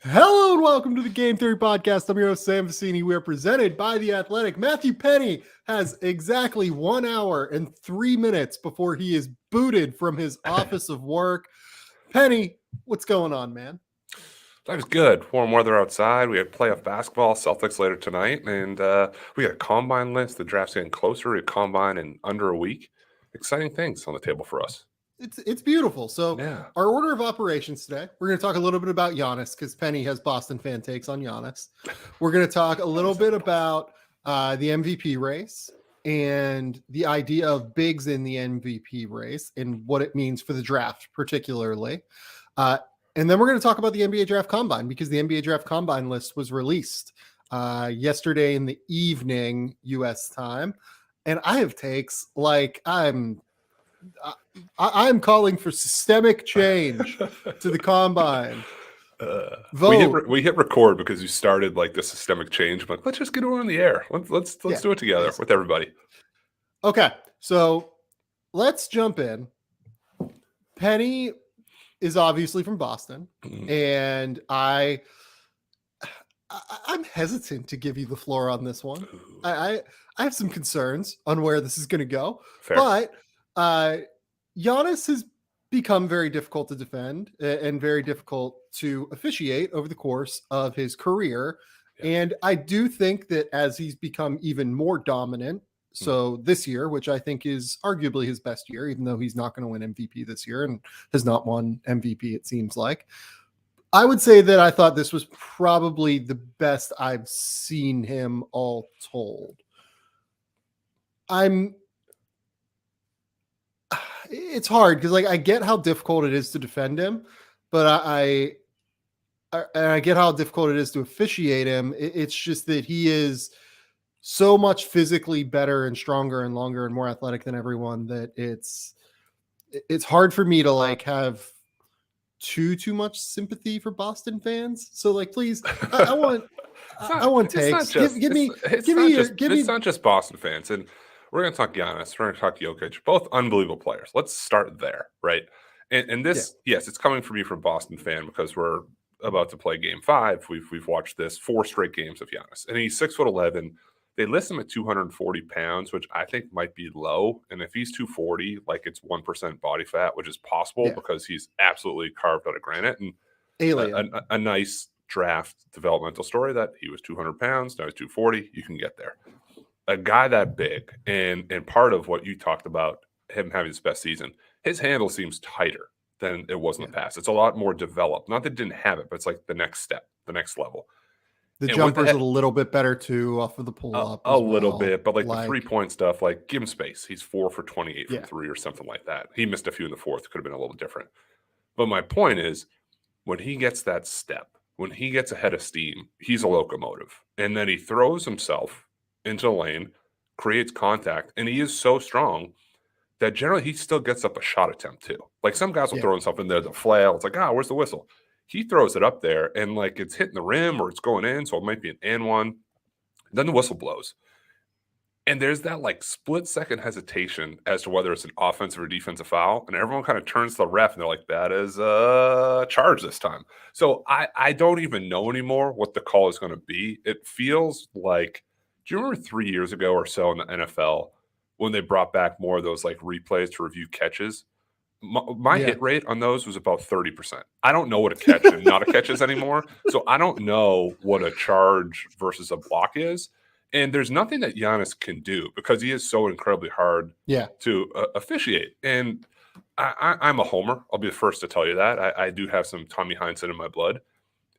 Hello and welcome to the Game Theory Podcast. I'm your host, Sam Vecenie. We are presented by The Athletic. Matthew Pennie has exactly 1 hour and 3 minutes before he is booted from his office of work. Pennie, what's going on, man? Life's good. Warm weather outside. We have playoff basketball, Celtics later tonight, and we got a combine list. The draft's getting closer. We have combine in under a week. Exciting things on the table for us. It's beautiful. So Yeah. our order of operations today, we're going to talk a little bit about Giannis because Pennie has Boston fan takes on Giannis. We're going to talk a little bit about the MVP race and the idea of bigs in the MVP race and what it means for the draft, particularly. And then we're going to talk about the NBA Draft Combine because the NBA Draft Combine list was released yesterday in the evening U.S. time. And I have takes like I'm calling for systemic change to the Combine. We hit record because you started like the systemic change, but let's just get it on the air. Let's do it together with everybody. Okay, so let's jump in. Pennie is obviously from Boston, and I'm hesitant to give you the floor on this one. I have some concerns on where this is going to go. Fair. But Giannis has become very difficult to defend and very difficult to officiate over the course of his career. Yeah. And I do think that as he's become even more dominant, so this year, which I think is arguably his best year, even though he's not going to win MVP this year and has not won MVP, it seems like. I would say that I thought this was probably the best I've seen him all told. It's hard because, like, I get how difficult it is to defend him, but I get how difficult it is to officiate him. It's just that he is so much physically better and stronger and longer and more athletic than everyone that it's hard for me to like have too much sympathy for Boston fans. So, like, please, I want takes. It's not just Boston fans, and we're going to talk Giannis. We're going to talk Jokic. Both unbelievable players. Let's start there, right? And this, yes, it's coming from me from Boston fan because we're about to play Game 5. We've watched this 4 straight games of Giannis, and he's 6'11". They list him at 240 pounds, which I think might be low. And if he's 240, like it's 1% body fat, which is possible because he's absolutely carved out of granite. And a nice draft developmental story that he was 200 pounds, now he's 240. You can get there. A guy that big, and part of what you talked about him having his best season, his handle seems tighter than it was in the past. It's a lot more developed. Not that it didn't have it, but it's like the next step, the next level. The jumper's a little bit better too off of the pull-up. A little bit, but like the three-point stuff, like give him space. He's 4 for 28 from 3 or something like that. He missed a few in the fourth. Could have been a little different. But my point is, when he gets that step, when he gets ahead of steam, he's a locomotive. And then he throws himself into the lane, creates contact, and he is so strong that generally he still gets up a shot attempt too. Like some guys will throw himself in there, the flail. It's like, where's the whistle? He throws it up there, and like it's hitting the rim or it's going in, so it might be an and one. Then the whistle blows. And there's that like split-second hesitation as to whether it's an offensive or defensive foul, and everyone kind of turns to the ref, and they're like, that is a charge this time. So I don't even know anymore what the call is going to be. It feels like, do you remember 3 years ago or so in the NFL when they brought back more of those like replays to review catches? My hit rate on those was about 30%. I don't know what a catch and not a catch is anymore. So I don't know what a charge versus a block is. And there's nothing that Giannis can do because he is so incredibly hard to officiate. And I'm a homer. I'll be the first to tell you that. I do have some Tommy Heinsohn in my blood.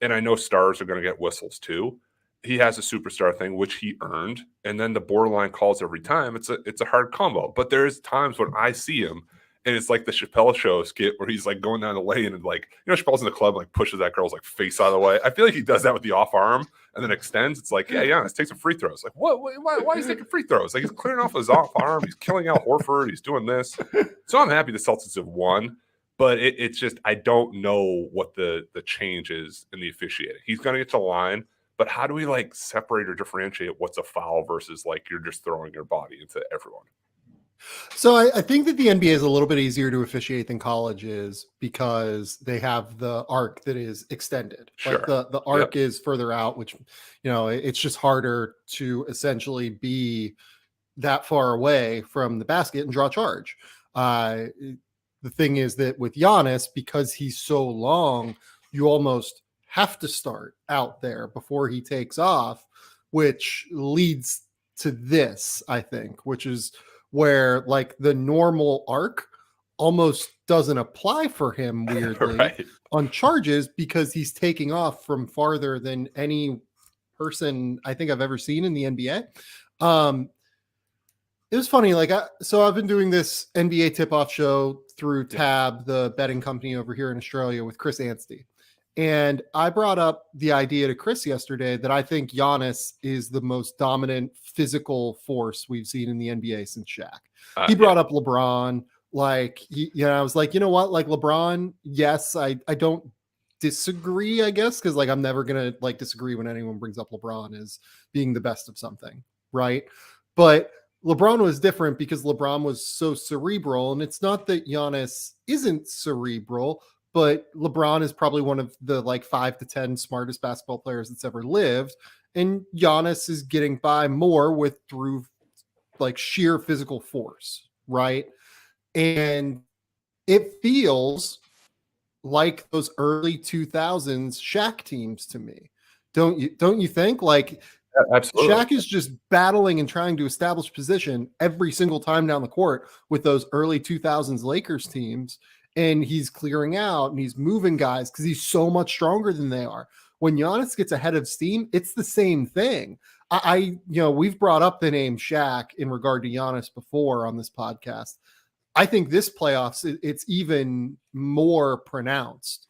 And I know stars are going to get whistles too. He has a superstar thing, which he earned. And then the borderline calls every time. It's a hard combo. But there's times when I see him, and it's like the Chappelle Show skit where he's like going down the lane and like, Chappelle's in the club, like pushes that girl's like face out of the way. I feel like he does that with the off arm and then extends. It's like, let's take some free throws. Like, what? Why is he taking free throws? Like he's clearing off his off arm. He's killing Al Horford. He's doing this. So I'm happy the Celtics have won, but it's just, I don't know what the change is in the officiating. He's going to get to the line, but how do we like separate or differentiate what's a foul versus like you're just throwing your body into everyone? So I think that the NBA is a little bit easier to officiate than college is because they have the arc that is extended. Like Sure. the arc is further out, which, it's just harder to essentially be that far away from the basket and draw charge. Uh, the thing is that with Giannis, because he's so long, you almost have to start out there before he takes off, which leads to this, I think, which is where like the normal arc almost doesn't apply for him weirdly Right. on charges because he's taking off from farther than any person I think I've ever seen in the NBA. It was funny. So I've been doing this NBA tip-off show through Tab, the betting company over here in Australia, with Chris Anstey. And I brought up the idea to Chris yesterday that I think Giannis is the most dominant physical force we've seen in the NBA since Shaq. He brought up LeBron. I was like, you know what? Like LeBron, yes, I don't disagree, I guess, because like I'm never gonna like disagree when anyone brings up LeBron as being the best of something, right? But LeBron was different because LeBron was so cerebral, and it's not that Giannis isn't cerebral, but LeBron is probably one of the like 5 to 10 smartest basketball players that's ever lived, and Giannis is getting by more through like sheer physical force, right? And it feels like those early 2000s Shaq teams to me. Don't you think? Like Absolutely. Shaq is just battling and trying to establish position every single time down the court with those early 2000s Lakers teams, and he's clearing out and he's moving guys because he's so much stronger than they are. When Giannis gets ahead of steam, it's the same thing. We've brought up the name Shaq in regard to Giannis before on this podcast. I think this playoffs, it's even more pronounced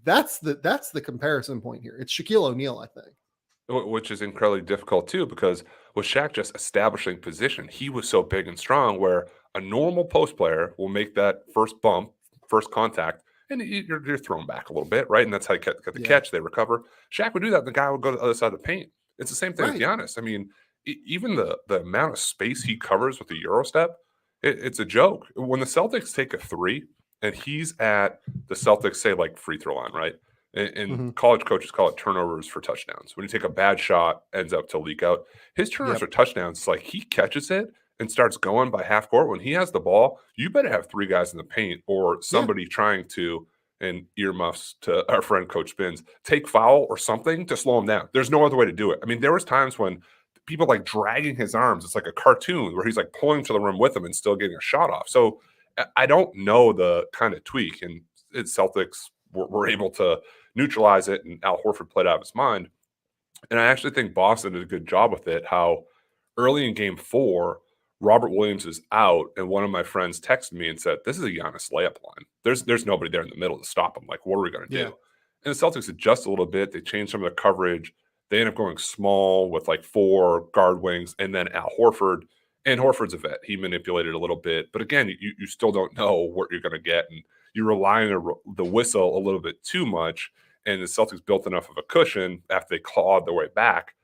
that's the comparison point here. It's Shaquille O'Neal, I think. Which is incredibly difficult too, because with Shaq just establishing position, he was so big and strong where a normal post player will make that first bump, first contact, and you're thrown back a little bit, right? And that's how you get the catch, they recover. Shaq would do that, and the guy would go to the other side of the paint. It's the same thing with Giannis. I mean, even the amount of space he covers with the Euro step, it's a joke. When the Celtics take a three and he's at the Celtics, say, like free throw line, right? And college coaches call it turnovers for touchdowns. When you take a bad shot, ends up to leak out. His turnovers for touchdowns, like he catches it and starts going by half court. When he has the ball, you better have three guys in the paint or somebody trying to, and earmuffs to our friend Coach Spins, take foul or something to slow him down. There's no other way to do it. I mean, there was times when people like dragging his arms. It's like a cartoon where he's like pulling to the rim with him and still getting a shot off. So I don't know the kind of tweak, and Celtics were able to neutralize it, and Al Horford played out of his mind. And I actually think Boston did a good job with it, how early in game 4, Robert Williams is out, and one of my friends texted me and said, this is a Giannis layup line. There's nobody there in the middle to stop him. Like, what are we going to do? And the Celtics adjust a little bit. They change some of the coverage. They end up going small with like 4 guard wings, and then Al Horford. And Horford's a vet. He manipulated a little bit. But again, you still don't know what you're going to get, and you rely on the whistle a little bit too much, and the Celtics built enough of a cushion after they clawed their way back.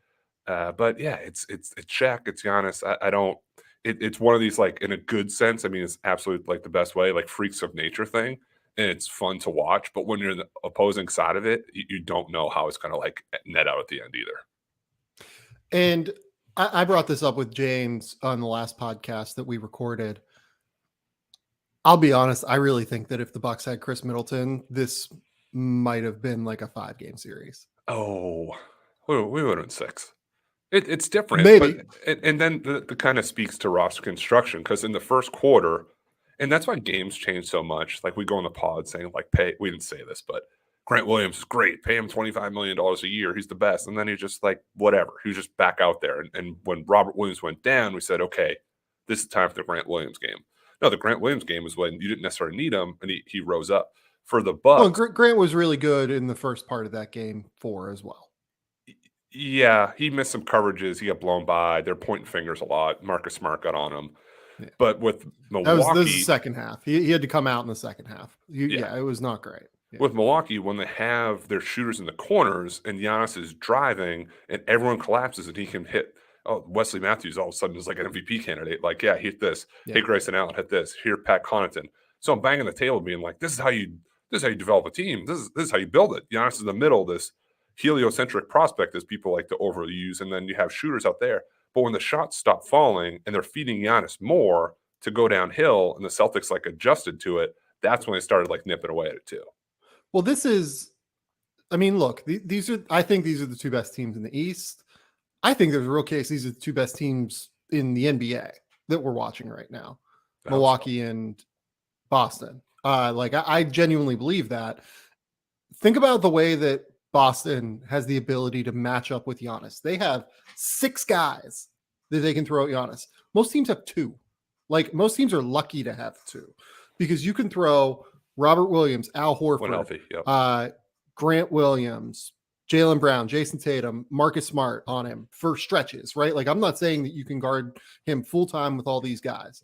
But yeah, it's Shaq, it's Giannis. I don't. It's one of these, like, in a good sense. I mean, it's absolutely like the best way, like freaks of nature thing, and it's fun to watch. But when you're in the opposing side of it, you don't know how it's going to like net out at the end either. And I brought this up with James on the last podcast that we recorded. I'll be honest, I really think that if the Bucks had Chris Middleton, this might have been like a 5-game series. Oh, we would have been 6. It's different. Maybe. But, and then the kind of speaks to roster construction, because in the first quarter, and that's why games change so much. Like, we go on the pod saying, like, we didn't say this, but Grant Williams is great. Pay him $25 million a year. He's the best. And then he's just like, whatever. He was just back out there. And when Robert Williams went down, we said, okay, this is time for the Grant Williams game. No, the Grant Williams game is when you didn't necessarily need him, and he rose up. For the Bucks, well, Grant was really good in the first part of that game 4 as well. Yeah, he missed some coverages. He got blown by. They're pointing fingers a lot. Marcus Smart got on him. Yeah. But with Milwaukee, this was the second half. He had to come out in the second half. It was not great. Yeah. With Milwaukee, when they have their shooters in the corners and Giannis is driving and everyone collapses and he can hit oh, Wesley Matthews all of a sudden is like an MVP candidate. Like, yeah, hit this. Yeah. Hey, Grayson Allen, hit this. Here, Pat Connaughton. So I'm banging the table being like, this is how you develop a team. This is how you build it. Giannis is in the middle, this heliocentric prospect, as people like to overuse, and then you have shooters out there. But when the shots stop falling and they're feeding Giannis more to go downhill, and the Celtics like adjusted to it, that's when they started like nipping away at it too. Well, look, I think these are the two best teams in the East. I think there's a real case these are the two best teams in the NBA that we're watching right now, Milwaukee and Boston. I genuinely believe that. Think about the way that Boston has the ability to match up with Giannis. They have 6 guys that they can throw at Giannis. Most teams have 2. Like, most teams are lucky to have 2 because you can throw Robert Williams, Al Horford, healthy, yep. Grant Williams, Jaylen Brown, Jason Tatum, Marcus Smart on him for stretches, right? Like, I'm not saying that you can guard him full-time with all these guys,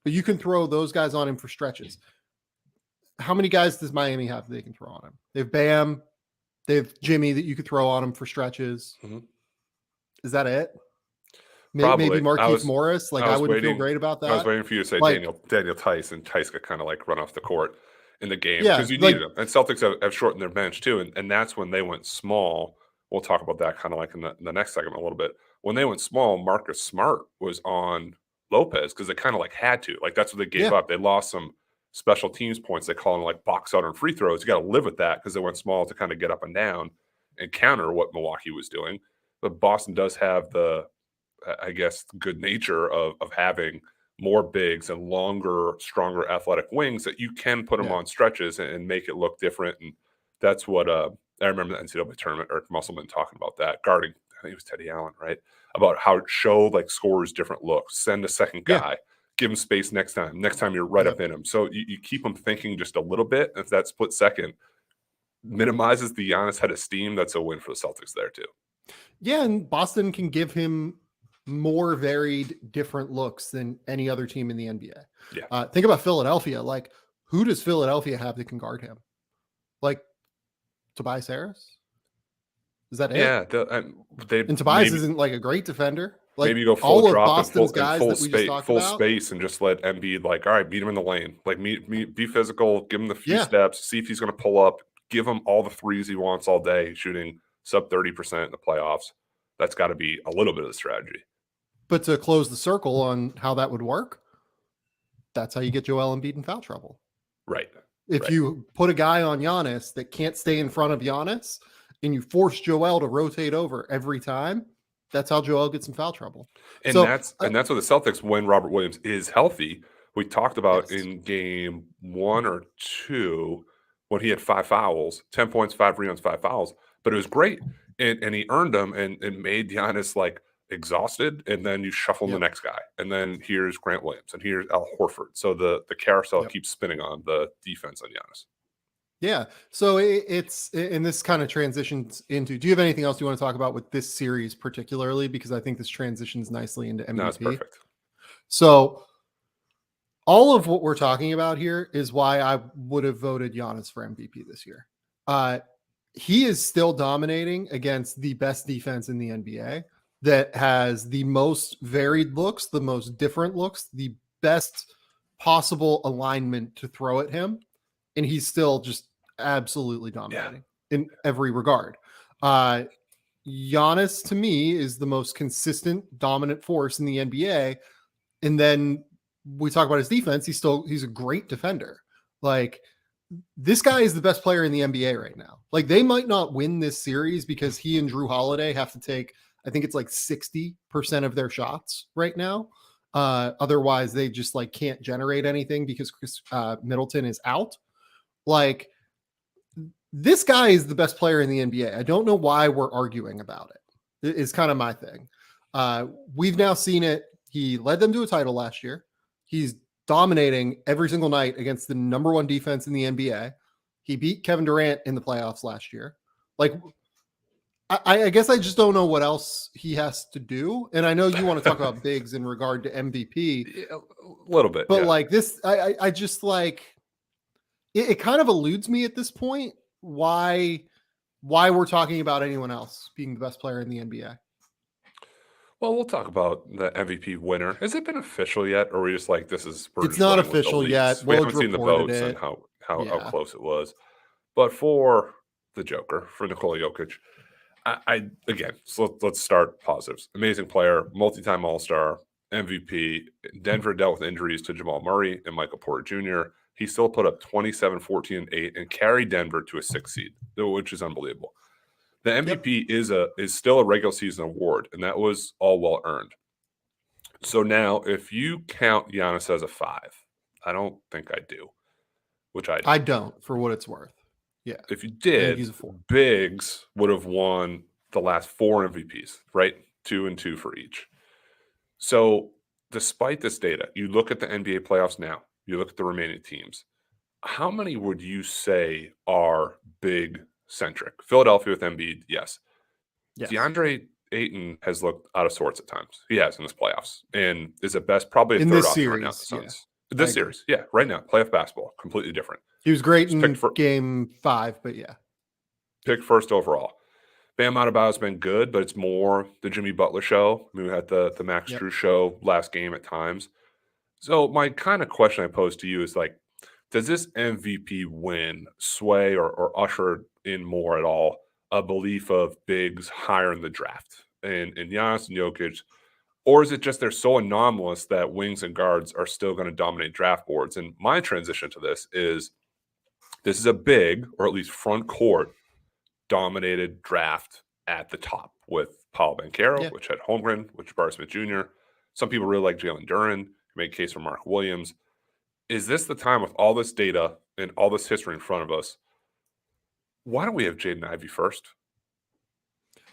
but you can throw those guys on him for stretches. How many guys does Miami have that they can throw on him? They have Bam. They have Jimmy that you could throw on him for stretches. Mm-hmm. Is that it? Maybe Markieff Morris. Like, I wouldn't feel great about that. I was waiting for you to say Daniel Tice, and Tice got kind of like run off the court in the game because you needed him. And Celtics have shortened their bench too, and that's when they went small. We'll talk about that kind of like in the next segment a little bit. When they went small, Marcus Smart was on Lopez because they kind of like had to. Like, that's what they gave up. They lost some special teams points. They call them like box out and free throws. You got to live with that because they went small to kind of get up and down and counter what Milwaukee was doing. But Boston does have the, I guess, good nature of having more bigs and longer, stronger athletic wings that you can put them on stretches and make it look different. And that's what I remember the NCAA tournament, Eric Musselman talking about that, guarding, I think it was Teddy Allen, right? About how show like scorers different looks, send a second guy, give him space next time you're right up in him. So you keep them thinking just a little bit. If that split second minimizes the Giannis head of steam, that's a win for the Celtics there too. Yeah, and Boston can give him more varied, different looks than any other team in the NBA. Yeah. Think about Philadelphia. Like, who does Philadelphia have that can guard him? Like, Tobias Harris? Is that it? Yeah. And Tobias isn't like a great defender. Like, maybe you go full all drop of Boston's and full space and just let Embiid, like, all right, beat him in the lane. Like, be physical, give him the few steps, see if he's going to pull up, give him all the threes he wants all day, shooting sub 30% in the playoffs. That's got to be a little bit of the strategy. But to close the circle on how that would work, that's how you get Joel Embiid in foul trouble. Right. If you put a guy on Giannis that can't stay in front of Giannis and you force Joel to rotate over every time, that's how Joel gets in foul trouble. And that's what the Celtics, when Robert Williams is healthy, we talked about in game 1 or 2 when he had 5 fouls, 10 points, 5 rebounds, 5 fouls. But it was great. And he earned them and made Giannis like exhausted. And then you shuffle the next guy. And then here's Grant Williams and here's Al Horford. So the carousel keeps spinning on the defense on Giannis. Yeah. So it's, and this kind of transitions into, do you have anything else you want to talk about with this series particularly? Because I think this transitions nicely into MVP. No, that's perfect. So all of what we're talking about here is why I would have voted Giannis for MVP this year. He is still dominating against the best defense in the NBA that has the most varied looks, the most different looks, the best possible alignment to throw at him. And he's still just absolutely dominating in every regard. Giannis, to me, is the most consistent, dominant force in the NBA. And then we talk about his defense. He's a great defender. Like, this guy is the best player in the NBA right now. Like, they might not win this series because he and Drew Holiday have to take, I think it's like 60% of their shots right now. Otherwise, they just like can't generate anything because Chris Middleton is out. Like, this guy is the best player in the NBA. I don't know why we're arguing about it. It's kind of my thing. We've now seen it. He led them to a title last year. He's dominating every single night against the number 1 defense in the NBA. He beat Kevin Durant in the playoffs last year. Like, I guess I just don't know what else he has to do. And I know you want to talk about bigs in regard to MVP. A little bit. But like this, I just like, it kind of eludes me at this point why we're talking about anyone else being the best player in the NBA. Well, we'll talk about the MVP winner. Has it been official yet, or are we just like we're It's just not running with the official yet. leaks? We haven't Woj seen the reported votes and it. how Yeah. close it was. But for the Joker, for Nikola Jokic, I again, so let's start positives. Amazing player, multi-time All-Star, MVP. Denver dealt with injuries to Jamal Murray and Michael Porter Jr. He still put up 27, 14, and 8 and carried Denver to a 6th seed, which is unbelievable. The MVP is still a regular season award, and that was all well earned. So now, if you count Giannis as a 5, I don't think I do, which I do. I don't, for what it's worth. Yeah. If you I think did, he's a 4. Biggs would have won the last 4 MVPs, right? 2 and 2 for each. So despite this data, you look at the NBA playoffs now, you look at the remaining teams. How many would you say are big centric? Philadelphia with Embiid, yes. DeAndre Ayton has looked out of sorts at times. He has in this playoffs and is at best probably a in third this option series, right now. The Suns. Yeah. This series, yeah, right now, playoff basketball, completely different. He was great in game 5, but yeah. Pick first overall. Bam Adebayo has been good, but it's more the Jimmy Butler show. I mean, we had the Max Strus show last game at times. So my kind of question I pose to you is like, does this MVP win sway or usher in more at all a belief of bigs higher in the draft and Giannis and Jokic? Or is it just they're so anomalous that wings and guards are still going to dominate draft boards? And my transition to this is a big, or at least front court, dominated draft at the top with Paolo Banchero, which had Holmgren, which Jabari Smith Jr. Some people really like Jalen Duren, make a case for Mark Williams. Is this the time with all this data and all this history in front of us? Why don't we have Jaden Ivey first?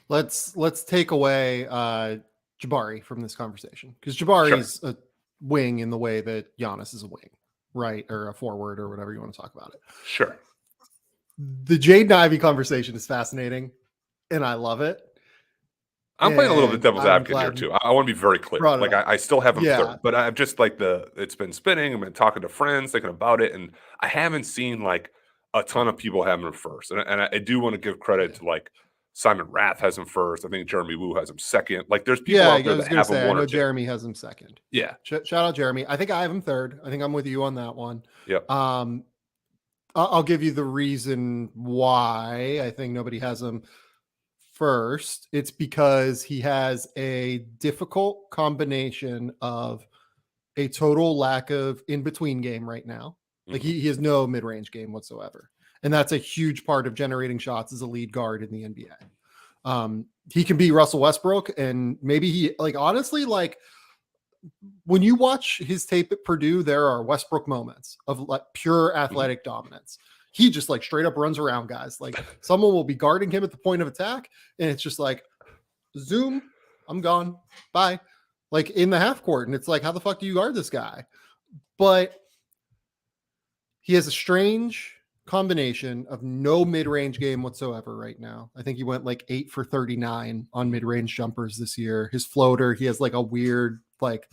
Let's take away Jabari from this conversation, because Jabari's a wing in the way that Giannis is a wing, right? Or a forward, or whatever you want to talk about it. Sure. The Jaden Ivey conversation is fascinating, and I love it. I'm playing a little bit devil's advocate here too. I want to be very clear. Like I still have him third, but I've just it's been spinning. I've been talking to friends, thinking about it, and I haven't seen like a ton of people having him first. And I do want to give credit to like Simon Rath has him first. I think Jeremy Wu has him second. Like there's people out there that have him one or two. Jeremy has him second. Yeah. Shout out Jeremy. I think I have him third. I think I'm with you on that one. Yep. I'll give you the reason why I think nobody has him first. It's because he has a difficult combination of a total lack of in-between game right now. Like he has no mid-range game whatsoever. And that's a huge part of generating shots as a lead guard in the NBA. He can be Russell Westbrook, and maybe he, like, honestly, like when you watch his tape at Purdue, there are Westbrook moments of like pure athletic dominance. He just like straight up runs around guys. Like someone will be guarding him at the point of attack, and it's just like, zoom, I'm gone. Bye. Like in the half court. And it's like, how the fuck do you guard this guy? But he has a strange combination of no mid-range game whatsoever right now. I think he went like 8 for 39 on mid-range jumpers this year. His floater, he has like a weird like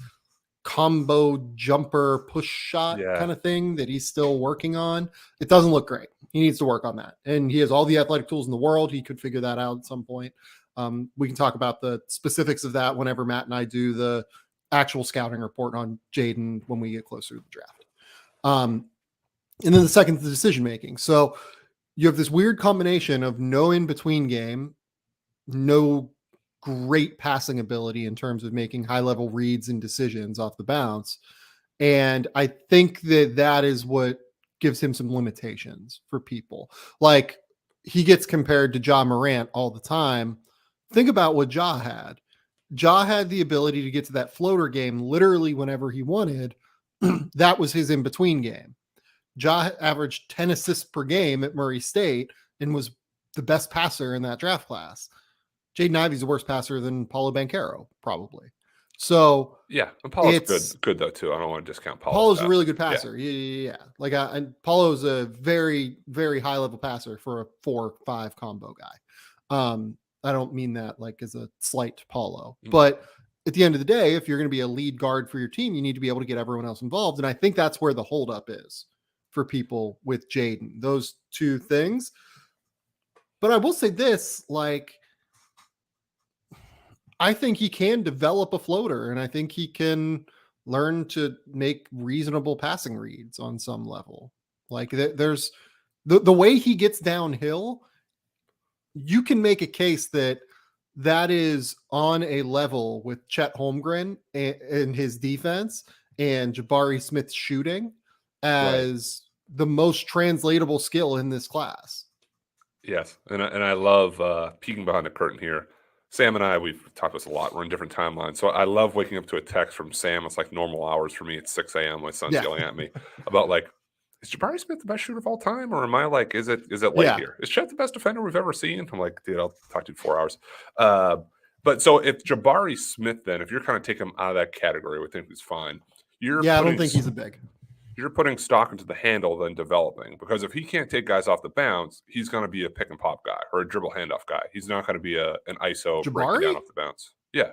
combo jumper push shot kind of thing that he's still working on. It doesn't look great. He needs to work on that. And he has all the athletic tools in the world. He could figure that out at some point. We can talk about the specifics of that whenever Matt and I do the actual scouting report on Jaden when we get closer to the draft. And then the second, the decision making. So you have this weird combination of no in-between game, no great passing ability in terms of making high-level reads and decisions off the bounce. And I think that is what gives him some limitations for people. Like he gets compared to Ja Morant all the time. Think about what Ja had. Ja had the ability to get to that floater game literally whenever he wanted. That was his in-between game. Ja averaged 10 assists per game at Murray State and was the best passer in that draft class. Jaden Ivey's the worst passer than Paolo Banchero, probably. So yeah, and Paulo's good though too. I don't want to discount Paulo. Paulo's a really good passer. Yeah. Like and Paulo's a very, very high level passer for a 4-5 combo guy. I don't mean that like as a slight to Paulo, but at the end of the day, if you're going to be a lead guard for your team, you need to be able to get everyone else involved. And I think that's where the holdup is for people with Jaden, those two things. But I will say this, like, I think he can develop a floater, and I think he can learn to make reasonable passing reads on some level. Like there's the way he gets downhill, you can make a case that is on a level with Chet Holmgren and his defense and Jabari Smith shooting as the most translatable skill in this class. Yes, and I love peeking behind the curtain here. Sam and I, we've talked this a lot. We're in different timelines. So I love waking up to a text from Sam. It's like normal hours for me. It's 6 a.m. My son's yelling at me about like, is Jabari Smith the best shooter of all time? Or am I like, is it late here? Is Chet the best defender we've ever seen? I'm like, dude, I'll talk to you in 4 hours. But so if Jabari Smith, then, if you're kind of taking him out of that category, we think he's fine. I don't think he's a big. You're putting stock into the handle than developing, because if he can't take guys off the bounce, he's going to be a pick and pop guy or a dribble handoff guy. He's not going to be an ISO breaking down off the bounce. Yeah.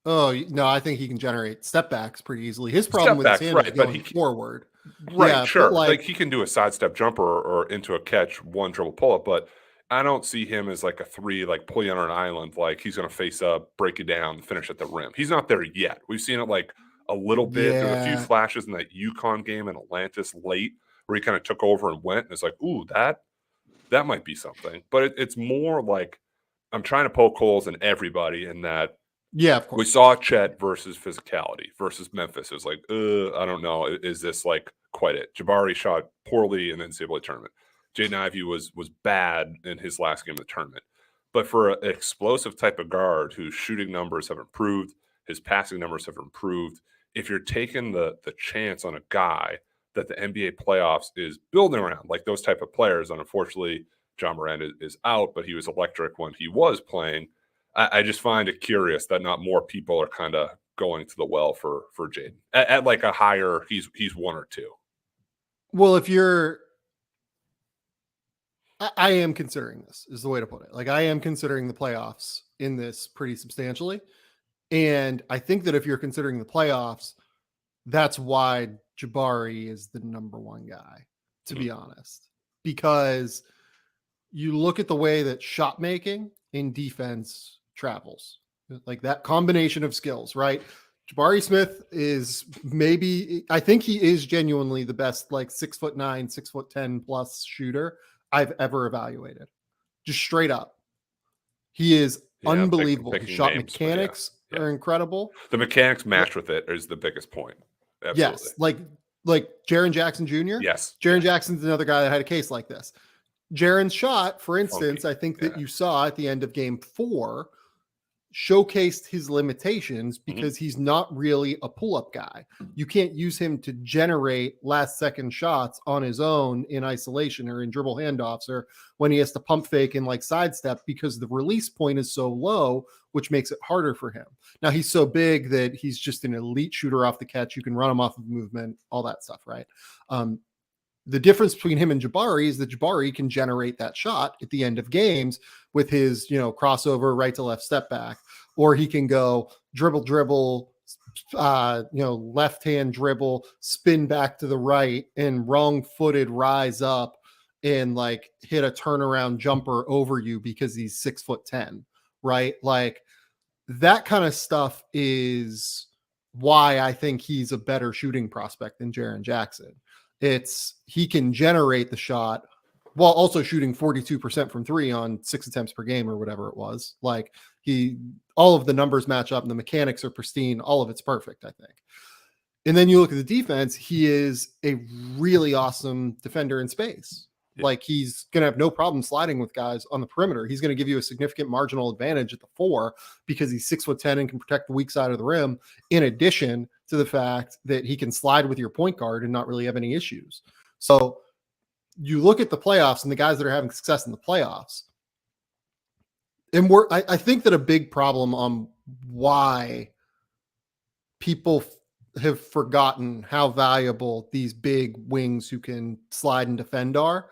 Oh no, I think he can generate step backs pretty easily. His problem with his hand is going forward. Right, yeah, sure. Like he can do a sidestep jumper or into a catch, one dribble pull up, but I don't see him as like a three, like pull you on an island, like he's going to face up, break you down, finish at the rim. He's not there yet. We've seen it like a little bit. Yeah. There's a few flashes in that UConn game in Atlantis late where he kind of took over and went. And it's like, ooh, that might be something. But it's more like I'm trying to poke holes in everybody in that. Yeah, of course. We saw Chet versus physicality versus Memphis. It was like, I don't know. Is this like quite it? Jabari shot poorly in the NCAA tournament. Jaden Ivey was bad in his last game of the tournament. But for an explosive type of guard whose shooting numbers have improved, his passing numbers have improved, if you're taking the chance on a guy that the NBA playoffs is building around, like those type of players, and unfortunately, John Morant is out, but he was electric when he was playing. I just find it curious that not more people are kind of going to the well for Jaden at like a higher, he's 1 or 2. Well, I am considering this, is the way to put it. Like, I am considering the playoffs in this pretty substantially. And I think that if you're considering the playoffs, that's why Jabari is the number 1 guy, to be honest. Because you look at the way that shot making in defense travels. Like that combination of skills, right? Jabari Smith is I think he is genuinely the best, like 6'9", 6'10" plus shooter I've ever evaluated. Just straight up. He is unbelievable. His shot mechanics are incredible. The mechanics matched with it is the biggest point. Absolutely. Yes. Like Jaren Jackson Jr. Yes. Jaren Jackson's another guy that had a case like this. Jaren's shot, for instance, I think that you saw at the end of game 4 showcased his limitations because he's not really a pull-up guy. You can't use him to generate last-second shots on his own in isolation or in dribble handoffs or when he has to pump fake and like sidestep because the release point is so low, which makes it harder for him. Now, he's so big that he's just an elite shooter off the catch. You can run him off of movement, all that stuff, right? The difference between him and Jabari is that Jabari can generate that shot at the end of games with his, crossover right to left step back, or he can go dribble, left hand dribble, spin back to the right and wrong footed rise up and like hit a turnaround jumper over you because he's 6'10", right? Like that kind of stuff is why I think he's a better shooting prospect than Jaren Jackson. He can generate the shot while also shooting 42% from 3 on 6 attempts per game or whatever it was. Like all of the numbers match up and the mechanics are pristine. All of it's perfect, I think. And then you look at the defense, he is a really awesome defender in space. Yeah. Like he's going to have no problem sliding with guys on the perimeter. He's going to give you a significant marginal advantage at the 4 because he's 6'10" and can protect the weak side of the rim. In addition to the fact that he can slide with your point guard and not really have any issues. So you look at the playoffs and the guys that are having success in the playoffs. And I think that a big problem on why people have forgotten how valuable these big wings who can slide and defend are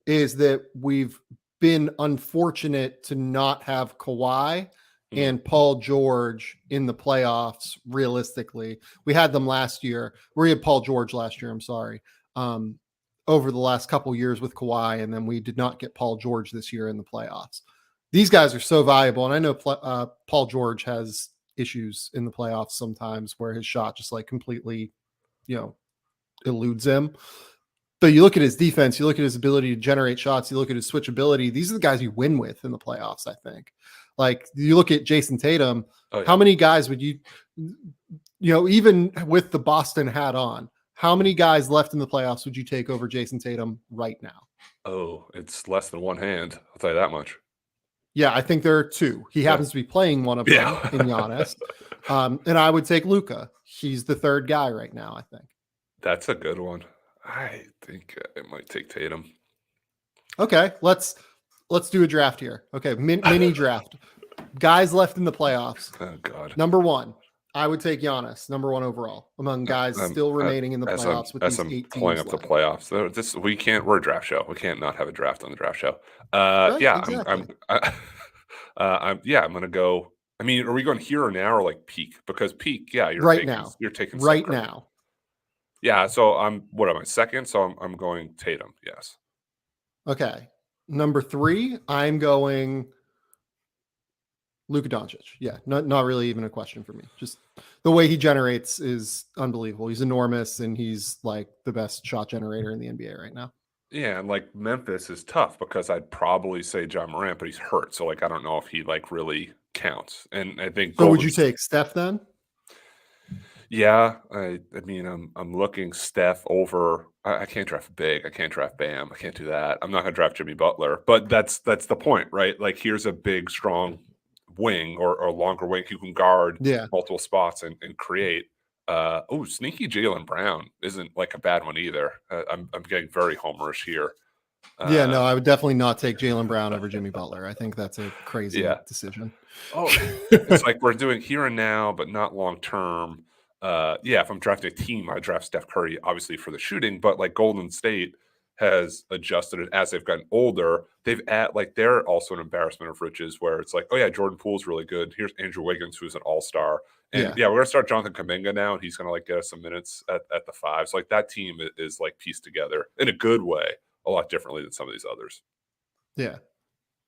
is that we've been unfortunate to not have Kawhi and Paul George in the playoffs. Realistically, we had them last year. We had Paul George last year. I'm sorry. Over the last couple years with Kawhi, and then we did not get Paul George this year in the playoffs. these guys are so valuable. And I know Paul George has issues in the playoffs sometimes where his shot just like completely, eludes him. But you look at his defense, you look at his ability to generate shots, you look at his switchability. These are the guys you win with in the playoffs, I think. Like you look at Jason Tatum, how many guys would you even with the Boston hat on, how many guys left in the playoffs would you take over Jason Tatum right now? Oh, it's less than one hand. I'll tell you that much. Yeah, I think there are two. He happens to be playing one of them in Giannis. And I would take Luka. He's the third guy right now, I think. That's a good one. I think it might take Tatum. Okay, let's do a draft here. Okay, mini draft. Guys left in the playoffs. Oh, God. Number one, I would take Giannis, number one overall, among guys still remaining in the playoffs with these 8 teams pulling up left. the playoffs. We're a draft show. We can't not have a draft on the draft show. Right, yeah, exactly. I'm going to go. I mean, are we going here or now or like peak? Because peak, yeah, you're taking right now. Yeah, so what am I, second? So I'm going Tatum, yes. Okay. Number 3, I'm going Luka Doncic. Yeah, not really even a question for me. Just the way he generates is unbelievable. He's enormous, and he's like the best shot generator in the NBA right now. Yeah, and like Memphis is tough because I'd probably say John Morant, but he's hurt, so like I don't know if he like really counts. And I think. So would you take Steph then? Yeah, I mean, I'm looking Steph over. I can't draft Big. I can't draft Bam. I can't do that. I'm not going to draft Jimmy Butler. But that's the point, right? Like here's a big, strong wing or longer wing who can guard multiple spots and create. Sneaky Jaylen Brown isn't like a bad one either. I'm getting very homerish here. No, I would definitely not take Jaylen Brown over Jimmy Butler. I think that's a crazy decision. Oh, it's like we're doing here and now, but not long term. If I'm drafting a team, I draft Steph Curry, obviously for the shooting, but like Golden State has adjusted it as they've gotten older. They're also an embarrassment of riches where it's like, oh yeah, Jordan Poole's really good. Here's Andrew Wiggins, who's an all-star. And we're going to start Jonathan Kuminga now, and he's going to like get us some minutes at the 5. So like that team is like pieced together in a good way, a lot differently than some of these others. Yeah.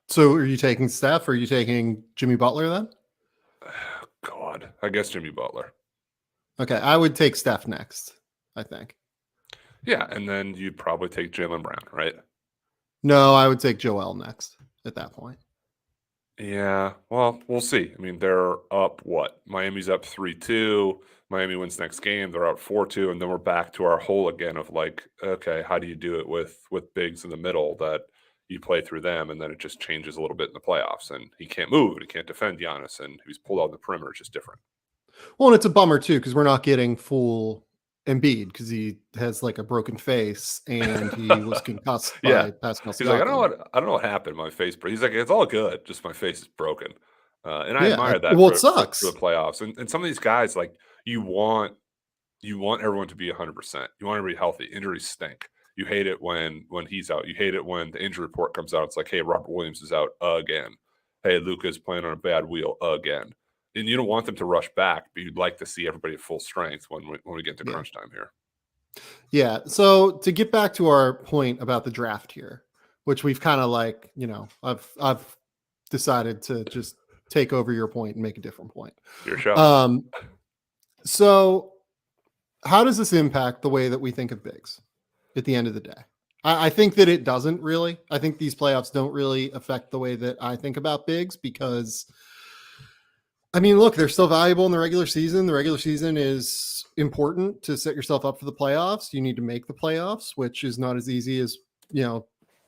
So are you taking Steph or are you taking Jimmy Butler then? God, I guess Jimmy Butler. Okay, I would take Steph next, I think. Yeah, and then you'd probably take Jaylen Brown, right? No, I would take Joel next at that point. Yeah, well, we'll see. I mean, they're up what? Miami's up 3-2. Miami wins next game. They're out 4-2, and then we're back to our hole again of like, okay, how do you do it with bigs in the middle that you play through them, and then it just changes a little bit in the playoffs, and he can't move, and he can't defend Giannis, and he's pulled out the perimeter. It's just different. Well, and it's a bummer too because we're not getting full Embiid because he has like a broken face and he was concussed by Pascal Siakam. He's like, I don't know what happened. My face, but he's like, it's all good. Just my face is broken. And I admire that. Well, it sucks for the playoffs. And some of these guys, like you want everyone to be 100%. You want everybody healthy. Injuries stink. You hate it when he's out. You hate it when the injury report comes out. It's like, hey, Robert Williams is out again. Hey, Luka's playing on a bad wheel again. And you don't want them to rush back, but you'd like to see everybody at full strength when we get to crunch time here. Yeah. So to get back to our point about the draft here, which we've kind of like, I've decided to just take over your point and make a different point. Your show. So how does this impact the way that we think of bigs at the end of the day? I think that it doesn't really. I think these playoffs don't really affect the way that I think about bigs because I mean, look, they're still valuable in the regular season. The regular season is important to set yourself up for the playoffs. You need to make the playoffs, which is not as easy as,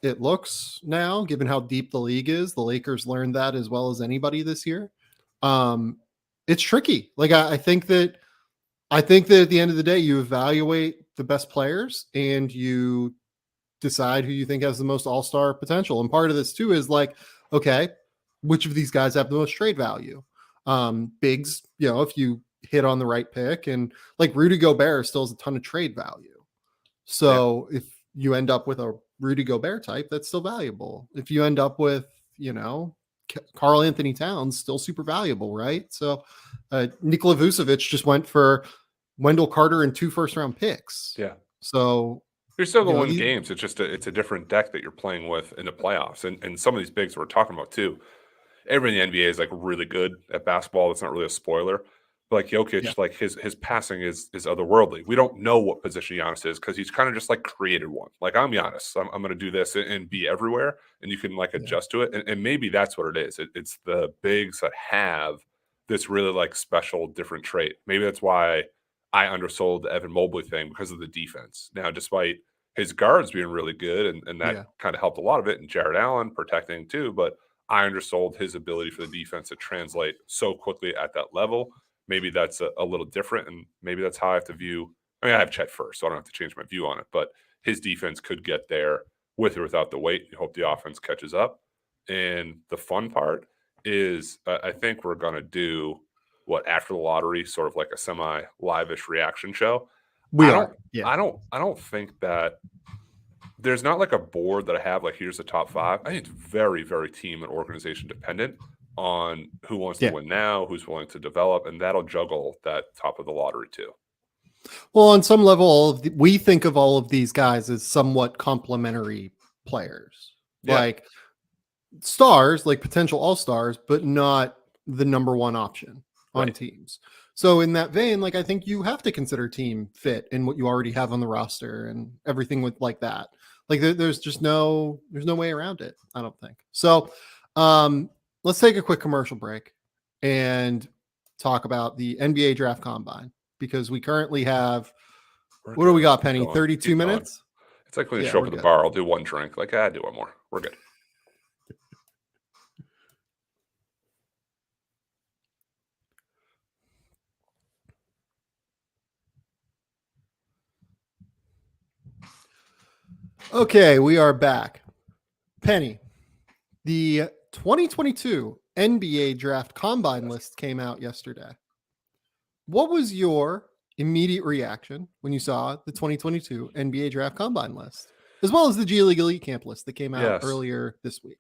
it looks now, given how deep the league is. The Lakers learned that as well as anybody this year. It's tricky. Like, I think that at the end of the day, you evaluate the best players and you decide who you think has the most all-star potential. And part of this too is like, okay, which of these guys have the most trade value? Bigs, if you hit on the right pick, and like Rudy Gobert still has a ton of trade value. So if you end up with a Rudy Gobert type, that's still valuable. If you end up with, Karl Anthony Towns, still super valuable, right? So Nikola Vucevic just went for Wendell Carter and 2 first-round picks. Yeah. So you're still going to win games. It's just it's a different deck that you're playing with in the playoffs. And some of these bigs we're talking about too, everybody in the NBA is like really good at basketball. That's not really a spoiler. But like Jokic, like his passing is otherworldly. We don't know what position Giannis is because he's kind of just like created one. Like I'm Giannis, I'm going to do this and be everywhere, and you can like adjust to it. And maybe that's what it is. It's the bigs that have this really like special different trait. Maybe that's why I undersold the Evan Mobley thing because of the defense. Now, despite his guards being really good, and that kind of helped a lot of it, and Jared Allen protecting too, but I undersold his ability for the defense to translate so quickly at that level. Maybe that's a little different, and maybe that's how I have to view. I mean, I have Chet first, so I don't have to change my view on it, but his defense could get there with or without the weight. You hope the offense catches up. And the fun part is I think we're going to do what after the lottery, sort of like a semi-live-ish reaction show. I don't think that there's not like a board that I have like here's the top 5. I think it's very, very team and organization dependent on who wants to win now, who's willing to develop, and that'll juggle that top of the lottery too. Well, on some level, we think of all of these guys as somewhat complementary players, like stars, like potential all-stars, but not the number one option on teams. So in that vein, like I think you have to consider team fit in what you already have on the roster and everything with like that. Like there's just no way around it, I don't think. So let's take a quick commercial break and talk about the NBA Draft Combine, because we currently have, what do we got, Penny? 32 minutes? It's like when you show up at the bar, I'll do one drink. Like, I do one more. We're good. Okay, we are back. Penny, the 2022 NBA Draft Combine list came out yesterday. What was your immediate reaction when you saw the 2022 NBA Draft Combine list, as well as the G League Elite Camp list that came out earlier this week?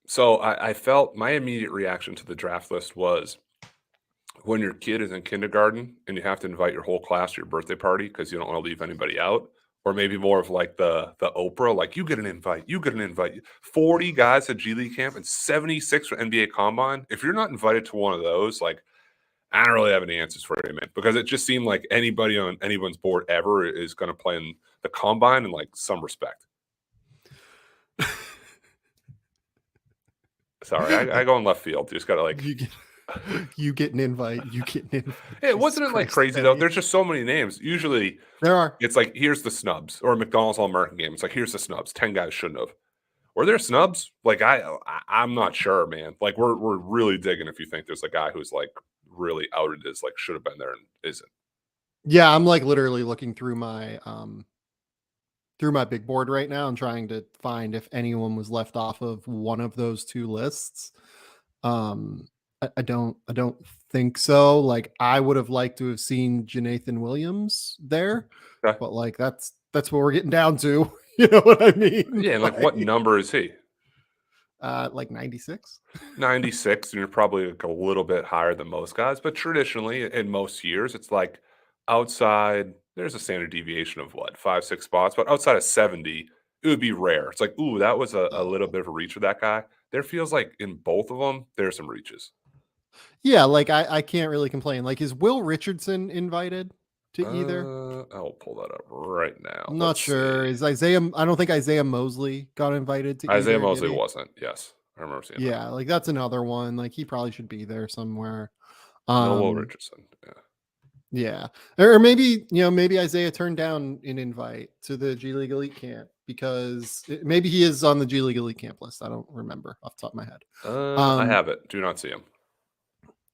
So I felt my immediate reaction to the draft list was when your kid is in kindergarten and you have to invite your whole class to your birthday party because you don't want to leave anybody out. Or maybe more of like the Oprah, like you get an invite, 40 guys at G League camp and 76 for NBA Combine. If you're not invited to one of those, like I don't really have any answers for you, man, because it just seemed like anybody on anyone's board ever is going to play in the Combine in like some respect. Sorry, I go in left field. You just got to like you get an invite. You get an invite. It wasn't like crazy though. There's just so many names. Usually there are. It's like here's the snubs, or a McDonald's All-American game. It's like here's the snubs. 10 guys shouldn't have. Were there snubs? Like I'm not sure, man. Like we're really digging if you think there's a guy who's like really outed as like should have been there and isn't. Yeah, I'm like literally looking through my big board right now and trying to find if anyone was left off of one of those two lists. I don't think so. Like I would have liked to have seen Jonathan Williams there, but like that's what we're getting down to. You know what I mean? Yeah, like what number is he? Like 96. 96, and you're probably like a little bit higher than most guys, but traditionally in most years, it's like outside, there's a standard deviation of what, 5-6 spots, but outside of 70, it would be rare. It's like, ooh, that was a little bit of a reach for that guy. There feels like in both of them, there's some reaches. Yeah, like I can't really complain. Like, is Will Richardson invited to either? I'll pull that up right now. I'm not sure. Is Isaiah? I don't think Isaiah Mosley got invited to. Isaiah Mosley wasn't. Yes, I remember seeing. Yeah, like that's another one. Like he probably should be there somewhere. No, Will Richardson. Yeah, or maybe maybe Isaiah turned down an invite to the G League Elite Camp because maybe he is on the G League Elite Camp list. I don't remember off the top of my head. I have it. Do not see him.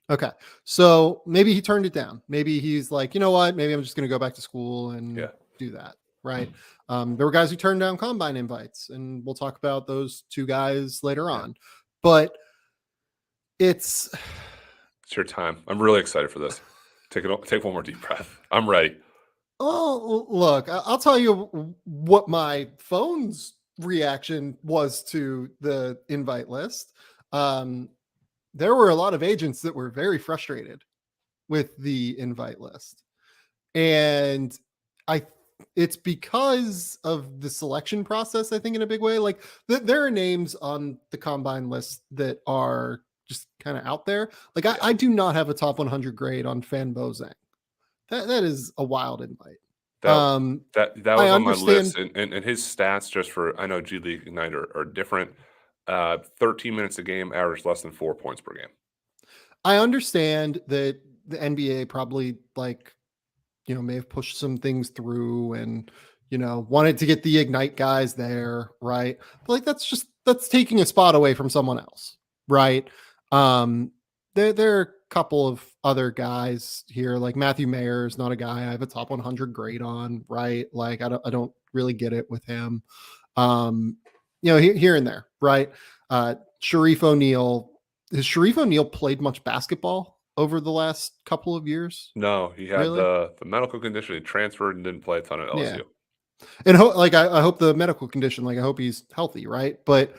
Okay. So maybe he turned it down. Maybe he's like, you know what? Maybe I'm just going to go back to school and do that. Right. There were guys who turned down combine invites, and we'll talk about those two guys later on. But it's your time. I'm really excited for this. Take one more deep breath. I'm ready. Oh, look, I'll tell you what my phone's reaction was to the invite list. There were a lot of agents that were very frustrated with the invite list. And it's because of the selection process, I think, in a big way. Like there are names on the combine list that are just kind of out there. Like I do not have a top 100 grade on Fanbo Zhang. That is a wild invite. That was on my list, and his stats, just for, I know G League Ignite are different. 13 minutes a game, average less than 4 points per game. I understand that the NBA probably may have pushed some things through and wanted to get the Ignite guys there, right? But that's taking a spot away from someone else, right? There are a couple of other guys here, like Matthew Mayer is not a guy I have a top 100 grade on, right? Like I don't really get it with him. Here and there, right? Sharif O'Neal. Has Sharif O'Neal played much basketball over the last couple of years? No, he had the medical condition. He transferred and didn't play a ton at LSU. Yeah. And I hope the medical condition, I hope he's healthy, right? But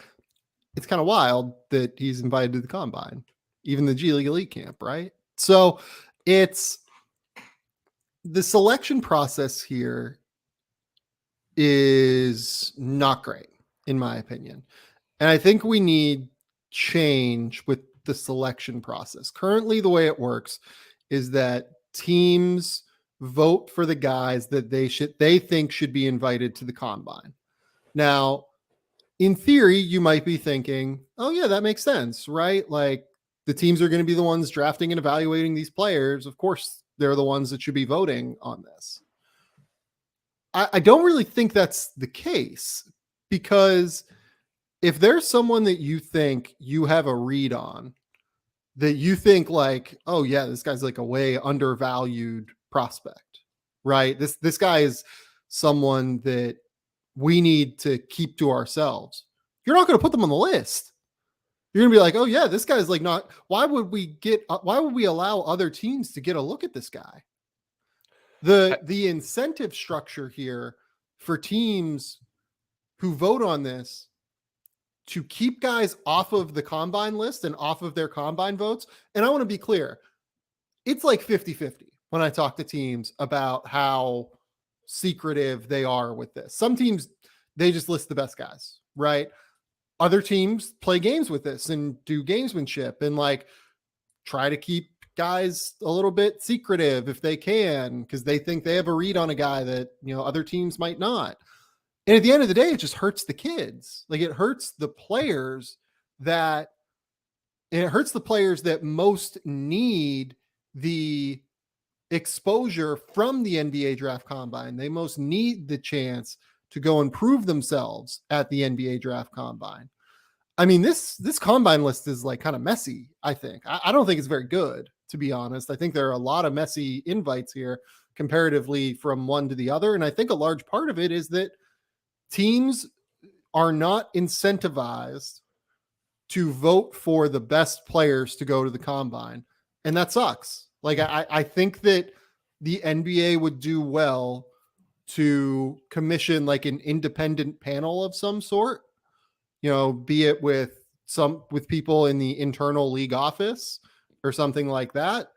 it's kind of wild that he's invited to the combine, even the G League Elite Camp, right? So it's the selection process here is not great, in my opinion. And I think we need change with the selection process. Currently, the way it works is that teams vote for the guys that they think should be invited to the combine. Now, in theory, you might be thinking, oh yeah, that makes sense, right? Like the teams are going to be the ones drafting and evaluating these players. Of course, they're the ones that should be voting on this. I don't really think that's the case, because if there's someone that you think you have a read on, that you think oh yeah, this guy's a way undervalued prospect, right? This guy is someone that we need to keep to ourselves. You're not going to put them on the list. You're going to be like, oh yeah, this guy's not, why would we allow other teams to get a look at this guy? The incentive structure here for teams who vote on this to keep guys off of the combine list and off of their combine votes. And I want to be clear, it's 50-50 when I talk to teams about how secretive they are with this. Some teams, they just list the best guys, right? Other teams play games with this and do gamesmanship and try to keep guys a little bit secretive if they can, because they think they have a read on a guy that other teams might not. And at the end of the day, it just hurts the kids. It hurts the players that most need the exposure from the NBA draft combine. They most need the chance to go and prove themselves at the NBA draft combine. I mean, this combine list is kind of messy, I think. I don't think it's very good, to be honest. I think there are a lot of messy invites here comparatively from one to the other. And I think a large part of it is that teams are not incentivized to vote for the best players to go to the combine. And that sucks. I think that the NBA would do well to commission an independent panel of some sort, be it with people in the internal league office or something like that,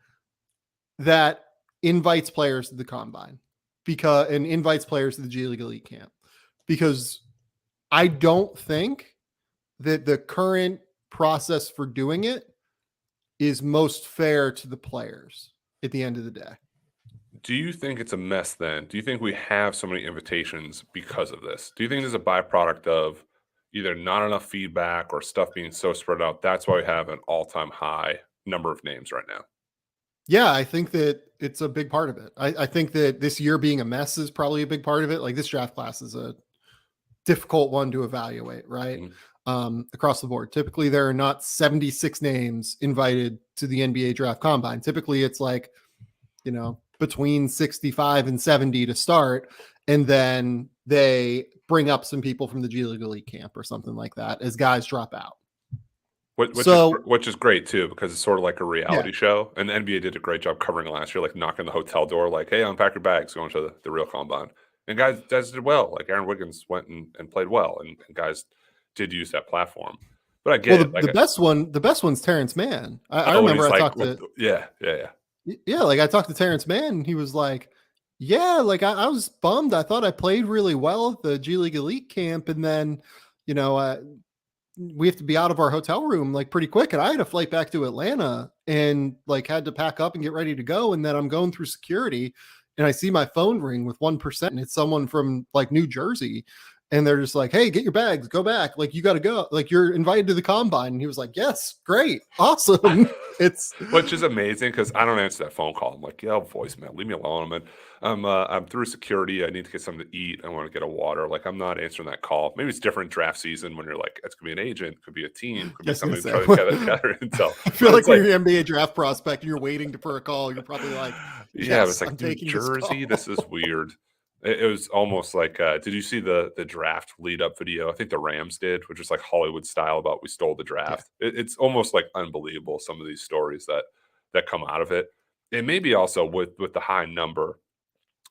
that invites players to the combine and invites players to the G League Elite Camp. Because I don't think that the current process for doing it is most fair to the players at the end of the day. Do you think it's a mess then? Do you think we have so many invitations because of this? Do you think there's a byproduct of either not enough feedback or stuff being so spread out? That's why we have an all-time high number of names right now. Yeah, I think that it's a big part of it. I think that this year being a mess is probably a big part of it. This draft class is a difficult one to evaluate, right? Mm-hmm. Across the board. Typically, there are not 76 names invited to the NBA draft combine. Typically, it's between 65 and 70 to start. And then they bring up some people from the G League Elite Camp or something like that as guys drop out. Which is great too, because it's sort of like a reality show. And the NBA did a great job covering it last year, knocking the hotel door, hey, unpack your bags, going to the real combine. And guys did well. Aaron Wiggins went and played well, and guys did use that platform. But I get it. The best one's Terrence Mann. I remember I talked to I talked to Terrence Mann, and he was I was bummed. I thought I played really well at the G League Elite Camp, and then we have to be out of our hotel room like pretty quick. And I had a flight back to Atlanta and like had to pack up and get ready to go. And then I'm going through security and I see my phone ring with 1%, and it's someone from like New Jersey. And they're just like, hey, get your bags, go back. Like, you got to go. Like, you're invited to the combine. And he was like, yes, great, awesome. It's which is amazing because I don't answer that phone call. I'm like, yeah, voicemail, leave me alone. I'm through security. I need to get something to eat. I want to get a water. Like, I'm not answering that call. Maybe it's different draft season when you're like, it's gonna be an agent, could be a team, could be somebody trying to gather intel. I feel like when you're an NBA draft prospect and you're waiting for a call, you're probably like, yes, yeah, it's like I'm New taking Jersey. This is weird. It was almost like, did you see the draft lead up video? I think the Rams did, which is like Hollywood style about we stole the draft. Yeah. It's almost like unbelievable, some of these stories that come out of it. And maybe also with the high number,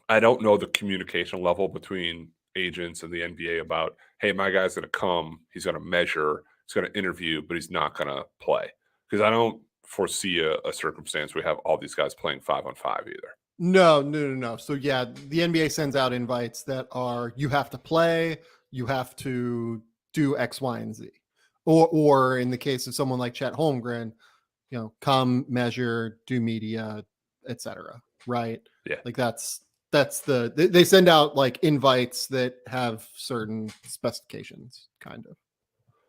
I don't know the communication level between agents and the NBA about, hey, my guy's going to come, he's going to measure, he's going to interview, but he's not going to play. Because I don't foresee a circumstance where we have all these guys playing 5-on-5 either. No. So yeah, the NBA sends out invites that are, you have to play, you have to do X, Y, and Z. Or in the case of someone like Chet Holmgren, come measure, do media, etc. Right? Yeah. Like that's they send out like invites that have certain specifications, kind of.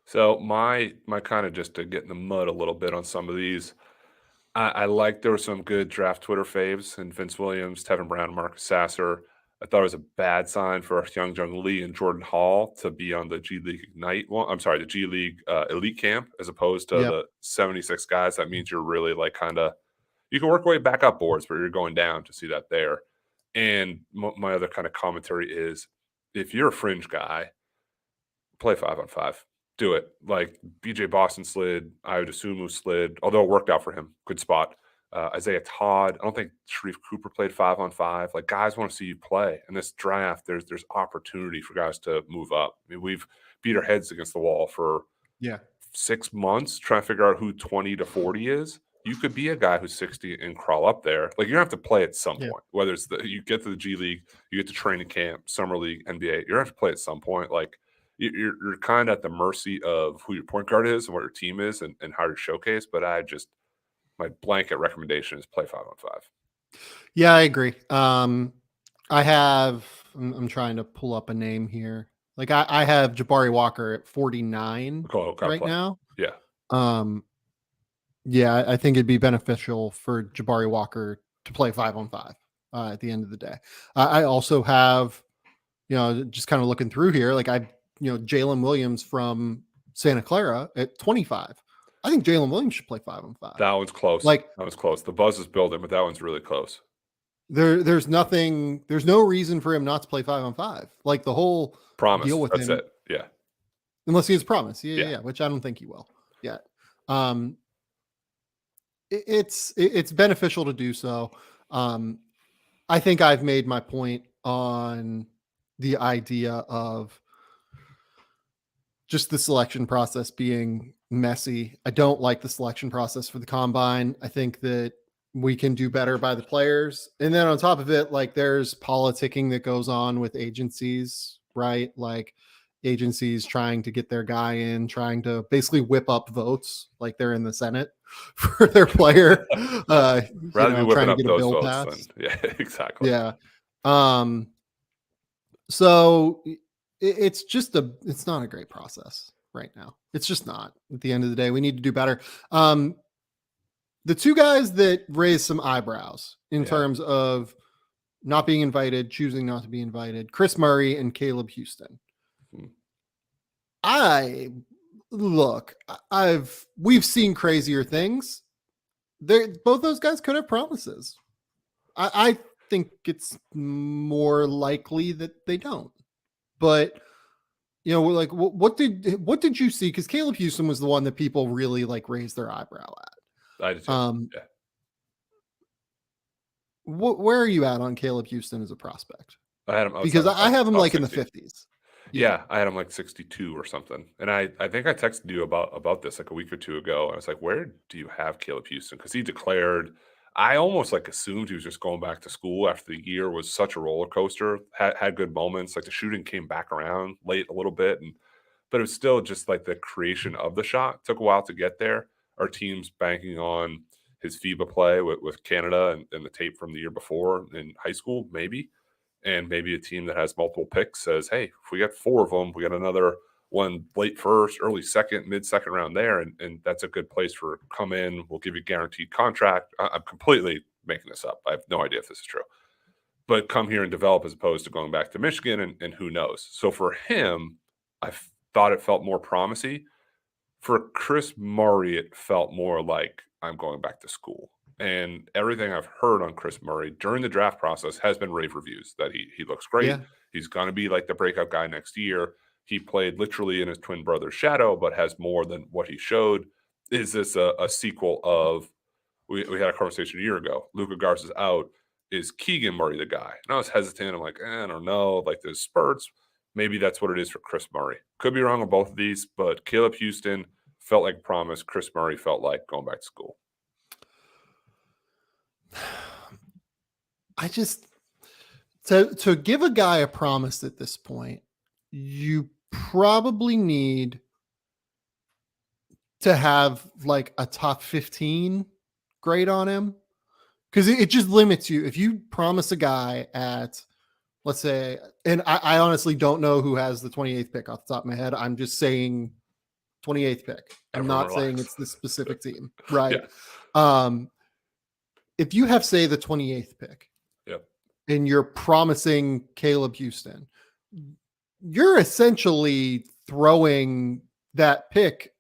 So my kind of, just to get in the mud a little bit on some of these, I like there were some good draft Twitter faves and Vince Williams, Tevin Brown, Marcus Sasser. I thought it was a bad sign for Young Lee and Jordan Hall to be on the G League Ignite one. I'm sorry, the G League Elite Camp as opposed to the 76 guys. That means you're really like you can work your way back up boards, but you're going down to see that there. And my other kind of commentary is, if you're a fringe guy, play 5-on-5. Do it. Like BJ Boston slid, Ayo slid, although it worked out for him. Good spot. Isaiah Todd. I don't think Sharif Cooper played 5-on-5. Like, guys want to see you play. In this draft, there's opportunity for guys to move up. I mean, we've beat our heads against the wall for 6 months trying to figure out who 20 to 40 is. You could be a guy who's 60 and crawl up there. Like, you're gonna have to play at some point. Whether it's you get to the G League, you get to training camp, summer league, NBA, you're gonna have to play at some point. Like, you're kind of at the mercy of who your point guard is and what your team is and how you're showcased. But my blanket recommendation is play 5-on-5. Yeah, I agree. I'm trying to pull up a name here. Like I have Jabari Walker at 49 right now. Yeah. Yeah, I think it'd be beneficial for Jabari Walker to play 5-on-5 at the end of the day. I also have, just kind of looking through here, like Jalen Williams from Santa Clara at 25. I think Jalen Williams should play 5-on-5. That one's close. That one's close. The buzz is building, but that one's really close. There's no reason for him not to play 5-on-5. Like the whole deal with him. That's it. Yeah. Unless he has promise. Yeah. Which I don't think he will yet. It's beneficial to do so. I think I've made my point on the idea of just the selection process being messy. I don't like the selection process for the combine. I think that we can do better by the players. And then on top of it, like there's politicking that goes on with agencies, right? Like agencies trying to get their guy in, trying to basically whip up votes like they're in the Senate for their player. Rather than whipping up those votes. Passed. Yeah, exactly. Yeah. So it's not a great process right now. It's just not. At the end of the day, we need to do better. The two guys that raised some eyebrows in terms of not being invited, choosing not to be invited, Chris Murray and Caleb Houston. We've seen crazier things. Both those guys could have promises. I think it's more likely that they don't. But like what did you see? Because Caleb Houston was the one that people really like raised their eyebrow at. I did too. Yeah. Where are you at on Caleb Houston as a prospect? I had him because I have him like 60. In the 50s. Yeah, I had him like 62 or something. And I think I texted you about this like a week or two ago. I was like, where do you have Caleb Houston? Because he declared, I almost like assumed he was just going back to school after the year was such a roller coaster, had good moments. Like the shooting came back around late a little bit. but it was still just like the creation of the shot. It took a while to get there. Our team's banking on his FIBA play with Canada and the tape from the year before in high school, maybe. And maybe a team that has multiple picks says, hey, if we get 4 of them, we got another one late first, early second, mid-second round there. And that's a good place for come in. We'll give you a guaranteed contract. I'm completely making this up. I have no idea if this is true. But come here and develop as opposed to going back to Michigan and who knows. So for him, I thought it felt more promising. For Chris Murray, it felt more like I'm going back to school. And everything I've heard on Chris Murray during the draft process has been rave reviews that he looks great. Yeah. He's going to be like the breakout guy next year. He played literally in his twin brother's shadow, but has more than what he showed. Is this a sequel of, we had a conversation a year ago, Luka Garza's out. Is Keegan Murray the guy? And I was hesitant. I'm like, I don't know. Like there's spurts. Maybe that's what it is for Chris Murray. Could be wrong on both of these, but Caleb Houston felt like promise. Chris Murray felt like going back to school. I just, to give a guy a promise at this point, you probably need to have like a top 15 grade on him, because it just limits you. If you promise a guy at, let's say, and I honestly don't know who has the 28th pick off the top of my head. I'm just saying 28th pick. I'm not saying it's the specific team, right? Yeah. If you have, say, the 28th pick, yep, and you're promising Caleb Houston, you're essentially throwing that pick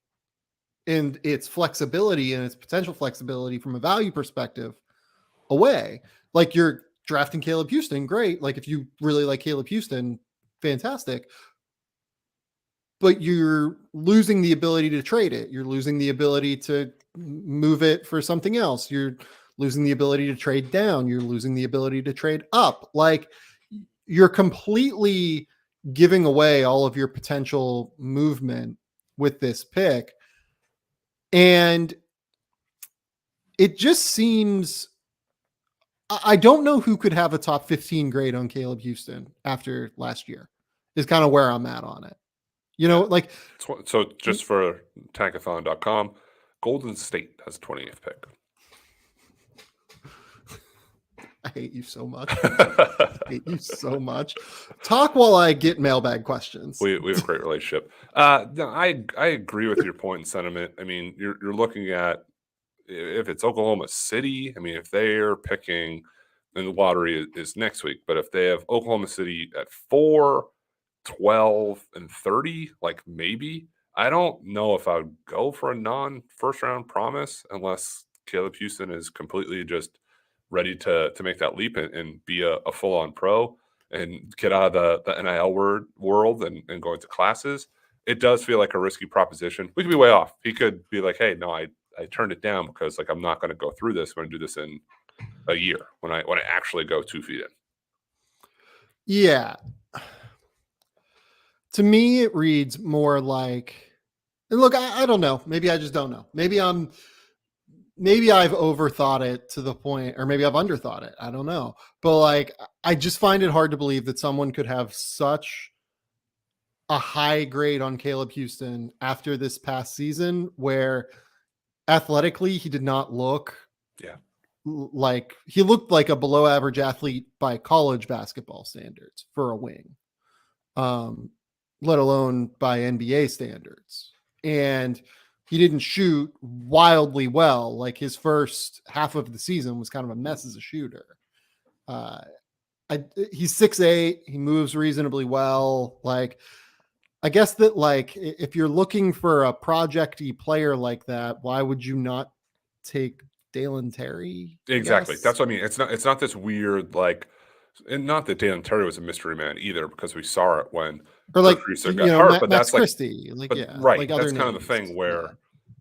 and its flexibility and its potential flexibility from a value perspective away. Like, you're drafting Caleb Houston, great. Like, if you really like Caleb Houston, fantastic. But you're losing the ability to trade it. You're losing the ability to move it for something else. You're losing the ability to trade down. You're losing the ability to trade up. Like, you're completely giving away all of your potential movement with this pick. And it just seems, I don't know who could have a top 15 grade on Caleb Houston after last year, is kind of where I'm at on it. You know, like, so just for tankathon.com, Golden State has a 28th pick. I hate you so much. I hate you so much. Talk while I get mailbag questions. We have a great relationship. No, I agree with your point and sentiment. I mean, you're looking at, if it's Oklahoma City, I mean, if they're picking, and the lottery is next week, but if they have Oklahoma City at 4, 12, and 30, like, maybe. I don't know if I would go for a non-first round promise unless Caleb Houston is completely just ready to make that leap and be a full-on pro and get out of the NIL world and go into classes. It does feel like a risky proposition. We could be way off. He could be like, hey, no, I turned it down because, like, I'm not going to go through this. I'm going to do this in a year when I actually go 2 feet in. Yeah. To me, it reads more like, and look, I don't know. Maybe I just don't know. Maybe I've overthought it to the point, or maybe I've underthought it. I don't know. But, like, I just find it hard to believe that someone could have such a high grade on Caleb Houston after this past season, where athletically he did not look like, he looked like a below average athlete by college basketball standards for a wing, let alone by NBA standards. And he didn't shoot wildly well. Like, his first half of the season was kind of a mess as a shooter. He's 6'8". He moves reasonably well. Like, I guess that, like, if you're looking for a project-y player like that, why would you not take Dalen Terry? Exactly. That's what I mean. It's not this weird, like, and not that Dalen Terry was a mystery man either, because we saw it when, or like, got hurt, but Max that's like, Christie, like, yeah, right. Like, that's other kind of the names. thing where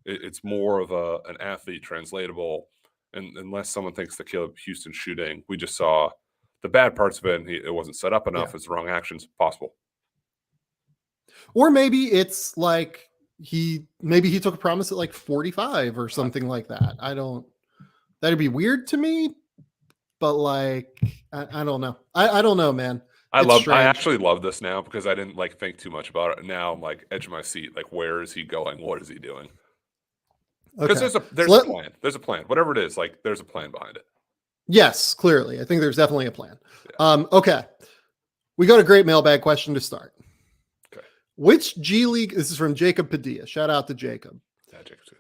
it's more of an athlete translatable. And unless someone thinks the Caleb Houston shooting, we just saw the bad parts of it, and it wasn't set up enough. It's the wrong actions possible. Or maybe it's like he took a promise at like 45 or something like that. That'd be weird to me, but, like, I don't know. I don't know, man. I actually love this now because I didn't like think too much about it. Now I'm like edge of my seat. Like, where is he going? What is he doing? Because there's a plan. There's a plan. Whatever it is, like there's a plan behind it. Yes, clearly. I think there's definitely a plan. Yeah. Okay. We got a great mailbag question to start. Okay. Which G League, this is from Jacob Padilla. Shout out to Jacob. Yeah, Jacob's good.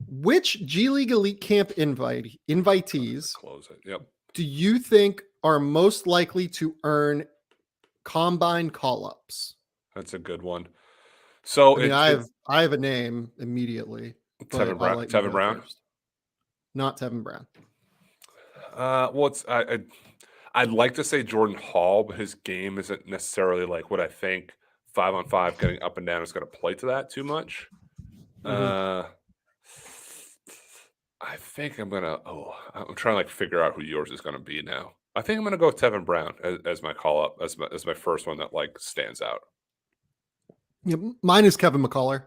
Which G League Elite Camp invitees close it. Yep. do you think are most likely to earn combine call-ups? That's a good one. So I have a name immediately. Tevin Brown. Tevin Brown. First. Not Tevin Brown. Well, I'd like to say Jordan Hall, but his game isn't necessarily like what I think 5-on-5 getting up and down is going to play to that too much. Mm-hmm. I think I'm trying to like figure out who yours is going to be now. I think I'm going to go with Tevin Brown as my call up, as my first one that like stands out. Yeah, mine is Kevin McCullough.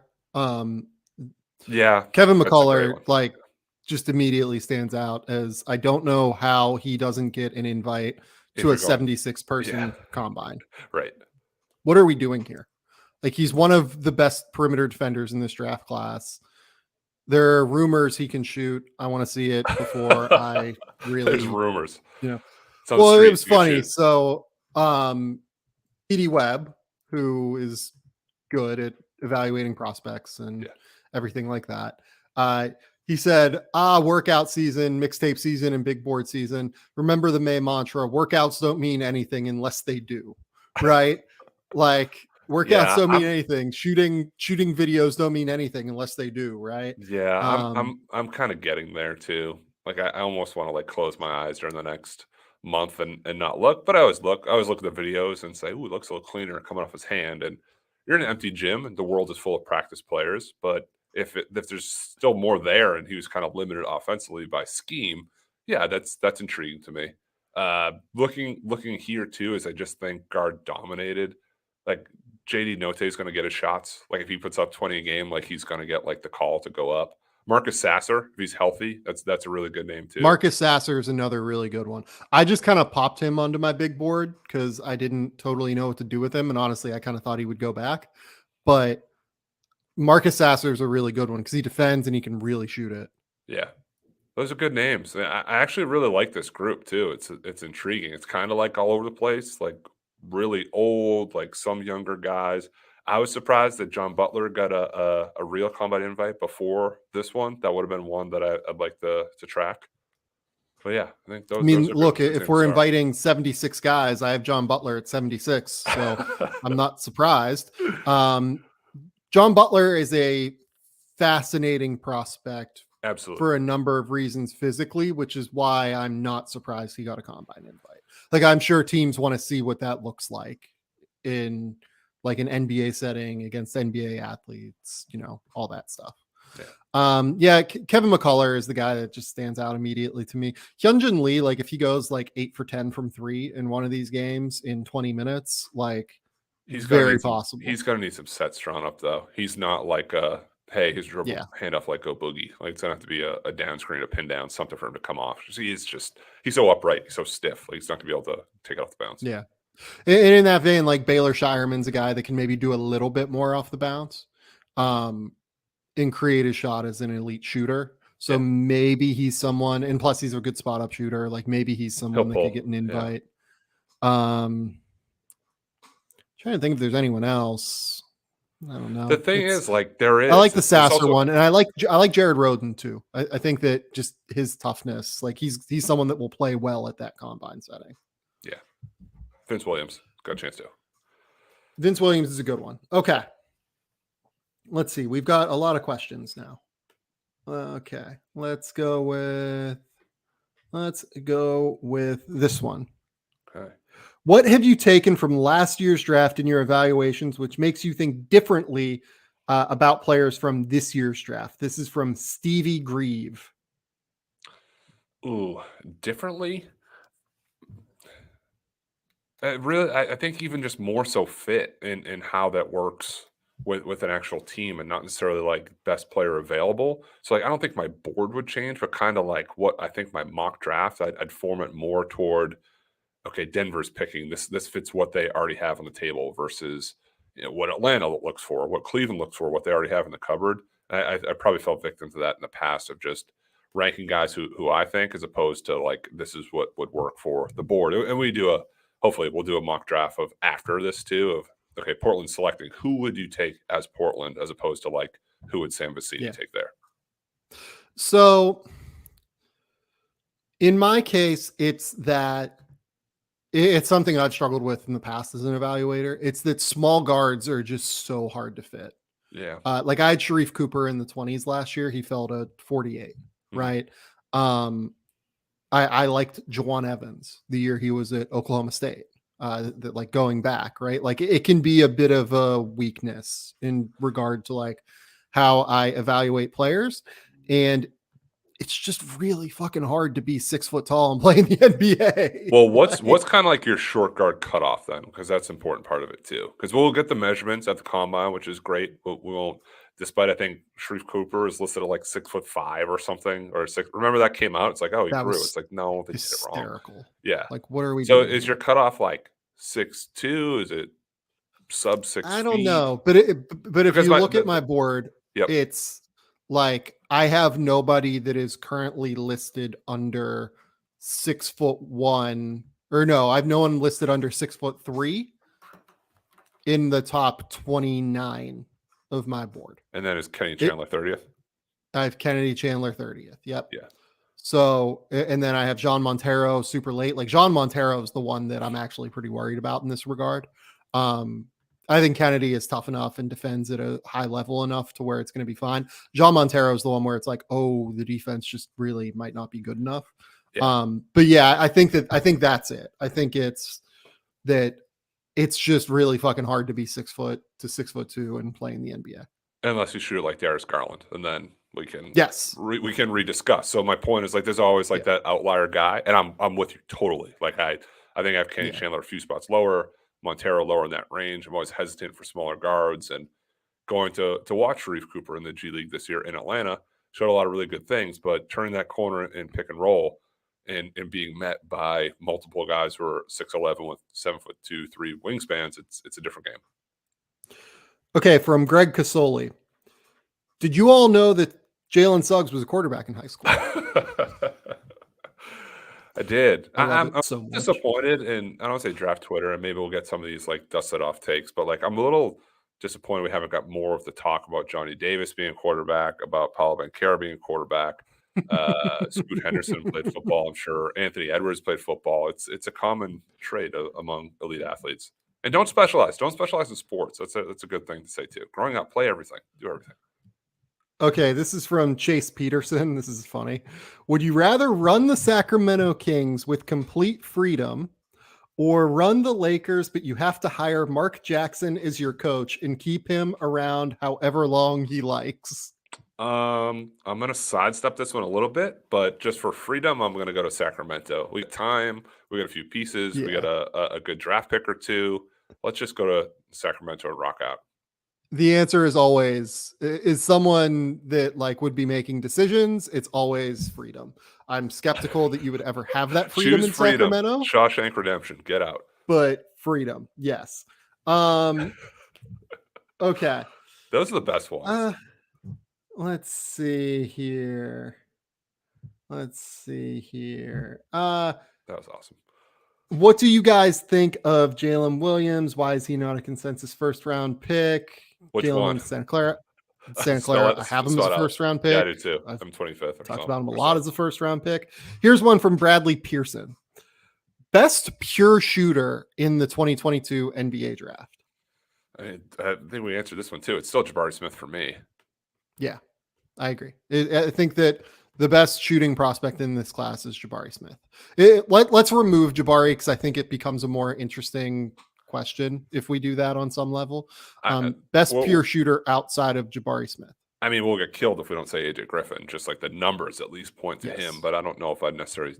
Yeah, Kevin McCullough like just immediately stands out as I don't know how he doesn't get an invite to a 76-person combine. Right. What are we doing here? Like, he's one of the best perimeter defenders in this draft class. There are rumors he can shoot. I want to see it before I really. There's rumors. Yeah. Well, it was funny. So, Petey Webb, who is good at evaluating prospects and everything like that, he said, workout season, mixtape season, and big board season. Remember the May mantra: workouts don't mean anything unless they do. Right? Like, workouts don't mean anything. Shooting videos don't mean anything unless they do, right? Yeah, I'm kind of getting there too. Like, I almost want to like close my eyes during the next month and not look, but I always look at the videos and say, "Ooh, it looks a little cleaner coming off his hand." And you're in an empty gym, and the world is full of practice players. But if there's still more there, and he was kind of limited offensively by scheme, yeah, that's intriguing to me. Looking here too, is I just think guard dominated. Like, JD Note is going to get his shots. Like, if he puts up 20 a game, like, he's going to get like the call to go up. Marcus Sasser, if he's healthy, that's a really good name too. Marcus Sasser is another really good one. I just kind of popped him onto my big board because I didn't totally know what to do with him, and honestly, I kind of thought he would go back. But Marcus Sasser is a really good one because he defends and he can really shoot it. Yeah, those are good names. I actually really like this group too. It's intriguing. It's kind of like all over the place, like really old, like some younger guys. I was surprised that John Butler got a real combat invite before this one. That would have been one that I'd like to track. But yeah, I think those. I mean, look, if we're inviting 76 guys, I have John Butler at 76, so I'm not surprised. John Butler is a fascinating prospect. Absolutely. For a number of reasons physically, which is why I'm not surprised he got a combine invite. Like, I'm sure teams want to see what that looks like in like an NBA setting against NBA athletes, all that stuff. Yeah. Kevin McCullough is the guy that just stands out immediately to me. Hyunjin Lee, like, if he goes like 8 for 10 from 3 in one of these games in 20 minutes, like, he's very possible. He's going to need some sets drawn up though. He's not like hey, his dribble handoff like go boogie. Like, it's gonna have to be a down screen, a pin down, something for him to come off. He's so upright, he's so stiff. Like, he's not gonna be able to take it off the bounce. Yeah. And in that vein, like, Baylor Shireman's a guy that can maybe do a little bit more off the bounce, and create a shot as an elite shooter. So maybe he's someone, and plus he's a good spot up shooter. Like, maybe he's someone that could get an invite. Trying to think if there's anyone else. I don't know. The thing is, like, there is. I like the Sasser one, and I like Jared Roden too. I think that just his toughness, like, he's someone that will play well at that combine setting. Yeah. Vince Williams got a chance to. Vince Williams is a good one. Okay. Let's see. We've got a lot of questions now. Okay. Let's go with this one. Okay. What have you taken from last year's draft in your evaluations, which makes you think differently about players from this year's draft? This is from Stevie Grieve. Ooh, differently? Really, I think even just more so fit in how that works with an actual team and not necessarily like best player available. So, like, I don't think my board would change, but kind of like what I think my mock draft, I'd form it more toward okay, Denver's picking this. This fits what they already have on the table versus what Atlanta looks for, what Cleveland looks for, what they already have in the cupboard. I probably fell victim to that in the past of just ranking guys who I think, as opposed to like this is what would work for the board. And hopefully we'll do a mock draft of after this too of okay, Portland selecting who would you take as Portland as opposed to like who would Sam Vecenie take there. So in my case, it's something I've struggled with in the past as an evaluator. It's that small guards are just so hard to fit. Yeah. Like I had Sharif Cooper in the 20s last year. He fell to 48, right? I liked Juwan Evans the year he was at Oklahoma State. That like going back, right? Like it can be a bit of a weakness in regard to like how I evaluate players. And it's just really fucking hard to be 6 foot tall and play in the NBA. Well, what's kind of like your short guard cutoff then? Because that's an important part of it too. Because we'll get the measurements at the combine, which is great. But we won't, despite I think Sharif Cooper is listed at like 6'5" or something, or 6. Remember that came out? It's like, oh, he grew. It's like, no, they did it wrong. Hysterical. Yeah. Like, what are we so doing? Is your cutoff like 6'2"? Is it sub 6 I don't feet? know. But if you look at my board, it's like I have nobody that is currently listed under 6'1", or no, I've no one listed under 6'3" in the top 29 of my board. And then is Kenny Chandler 30th? I have Kennedy Chandler 30th. Yep. Yeah. So, and then I have Jean Montero super late. Like Jean Montero is the one that I'm actually pretty worried about in this regard. I think Kennedy is tough enough and defends at a high level enough to where it's going to be fine. Jean Montero is the one where it's like, oh, the defense just really might not be good enough. Yeah. But yeah, I think that's it. I think it's just really fucking hard to be 6 foot to 6'2" and play in the NBA. Unless you shoot it like Darius Garland, and then we can we can rediscuss. So my point is like there's always like that outlier guy, and I'm with you totally. Like I think I have Kenny Chandler a few spots lower, Montero lower in that range. I'm always hesitant for smaller guards, and going to watch Sharif Cooper in the G League this year in Atlanta showed a lot of really good things, but turning that corner in pick and roll and being met by multiple guys who are 6'11" with 7'2", 3 wingspans, it's a different game. Okay, from Greg Casoli. Did you all know that Jalen Suggs was a quarterback in high school? I did. I'm so disappointed, and I don't say draft Twitter, and maybe we'll get some of these like dusted off takes, but like I'm a little disappointed we haven't got more of the talk about Johnny Davis being a quarterback, about Paolo Banchero being a quarterback. Scoot Henderson played football, I'm sure. Anthony Edwards played football. It's a common trait among elite athletes. And don't specialize. Don't specialize in sports. That's a good thing to say too. Growing up, play everything. Do everything. Okay, this is from Chase Peterson. This is funny. Would you rather run the Sacramento Kings with complete freedom or run the Lakers, but you have to hire Mark Jackson as your coach and keep him around however long he likes? I'm going to sidestep this one a little bit, but just for freedom, I'm going to go to Sacramento. We got time. We got a few pieces. Yeah. We got a good draft pick or two. Let's just go to Sacramento and rock out. The answer is always, is someone that like would be making decisions. It's always freedom. I'm skeptical that you would ever have that freedom in Sacramento. Shawshank Redemption, get out. But freedom, yes. Okay. Those are the best ones. Let's see here. That was awesome. What do you guys think of Jalen Williams? Why is he not a consensus first round pick? Which one? Santa Clara. I have him as a first round pick. Yeah, I do too. I'm 25th. I've talked about him a lot as a first round pick. Here's one from Bradley Pearson. Best pure shooter in the 2022 NBA draft. I think we answered this one too. It's still Jabari Smith for me. Yeah, I agree. I think that the best shooting prospect in this class is Jabari Smith. Let's remove Jabari because I think it becomes a more interesting question if we do that on some level. Best pure shooter outside of Jabari Smith. I mean, we'll get killed if we don't say AJ Griffin. Just like the numbers at least point to him, but I don't know if I'd necessarily.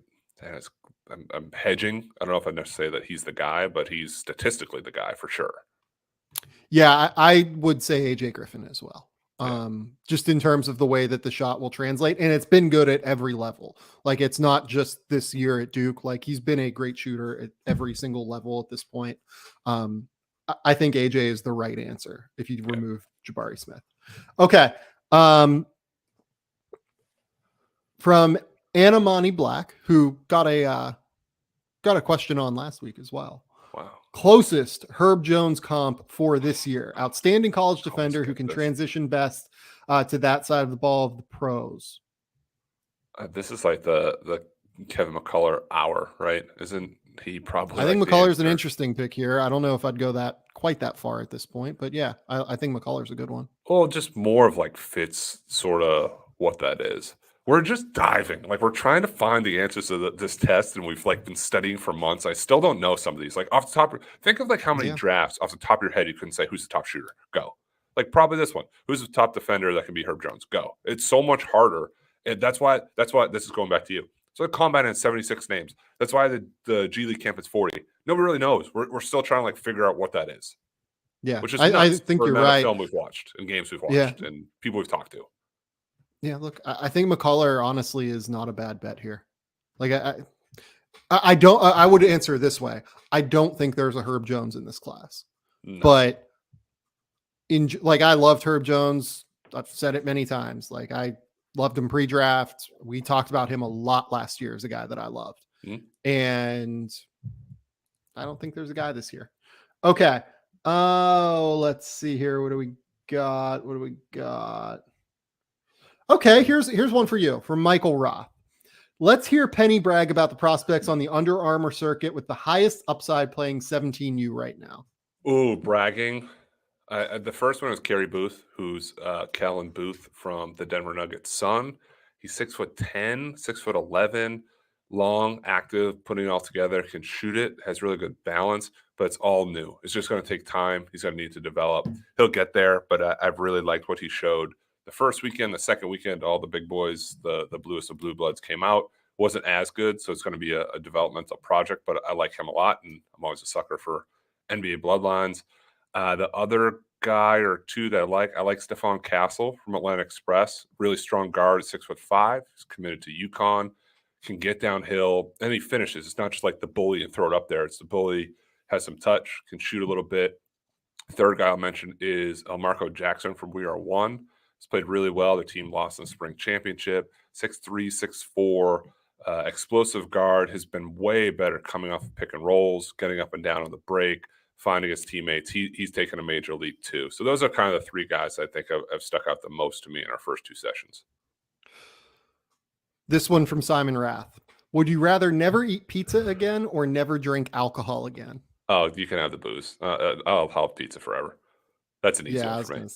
I'm hedging. I don't know if I'd necessarily say that he's the guy, but he's statistically the guy for sure. Yeah, I would say AJ Griffin as well. just in terms of the way that the shot will translate. And it's been good at every level. Like, it's not just this year at Duke. Like, he's been a great shooter at every single level at this point. I think AJ is the right answer if you remove Jabari Smith. Okay. From Anamani Black, who got a question on last week as well. Wow. Closest Herb Jones comp for this year. Outstanding college defender who can transition best to that side of the ball of the pros. This is like the Kevin McCullough hour, right? Isn't he probably? I think McCullough's an interesting pick here. I don't know if I'd go quite that far at this point, but yeah, I think McCullough's a good one. Well, just more of like fits sort of what that is. We're just diving. Like, we're trying to find the answers to this test, and we've like been studying for months. I still don't know some of these. Like, off the top, think of like how many drafts off the top of your head you couldn't say who's the top shooter. Go. Like, probably this one. Who's the top defender that can be Herb Jones? Go. It's so much harder, and that's why this is going back to you. So the combine has 76 names. That's why the G League camp is 40. Nobody really knows. We're still trying to like figure out what that is. Yeah, which is I think you're right. Film we've watched and games we've watched and people we've talked to. Yeah, look, I think McCullough honestly is not a bad bet here. Like, I would answer this way. I don't think there's a Herb Jones in this class, but I loved Herb Jones. I've said it many times. Like, I loved him pre-draft. We talked about him a lot last year as a guy that I loved, and I don't think there's a guy this year. Okay. Oh, let's see here. What do we got? Okay, here's one for you from Michael Roth. Let's hear Pennie brag about the prospects on the Under Armour circuit with the highest upside playing 17U right now. Ooh, bragging. The first one was Kerry Booth, who's Kellen Booth from the Denver Nuggets' son. He's 6'10", 6'11", long, active, putting it all together, can shoot it, has really good balance, but it's all new. It's just going to take time. He's going to need to develop. He'll get there, but I've really liked what he showed. The first weekend, the second weekend, all the big boys, the bluest of blue bloods came out. Wasn't as good, so it's going to be a developmental project, but I like him a lot, and I'm always a sucker for NBA bloodlines. The other guy or two that I like Stephon Castle from Atlantic Express. Really strong guard at 6'5". He's committed to UConn, can get downhill, and he finishes. It's not just like the bully and throw it up there. It's the bully, has some touch, can shoot a little bit. Third guy I'll mention is Marco Jackson from We Are One. He's played really well. The team lost in the spring championship. 6'3", 6'4", explosive guard. Has been way better coming off of pick and rolls, getting up and down on the break, finding his teammates. He's taken a major leap too. So those are kind of the three guys I think have stuck out the most to me in our first two sessions. This one from Simon Rath. Would you rather never eat pizza again or never drink alcohol again? Oh, you can have the booze. I'll have pizza forever. That's an easy one for me.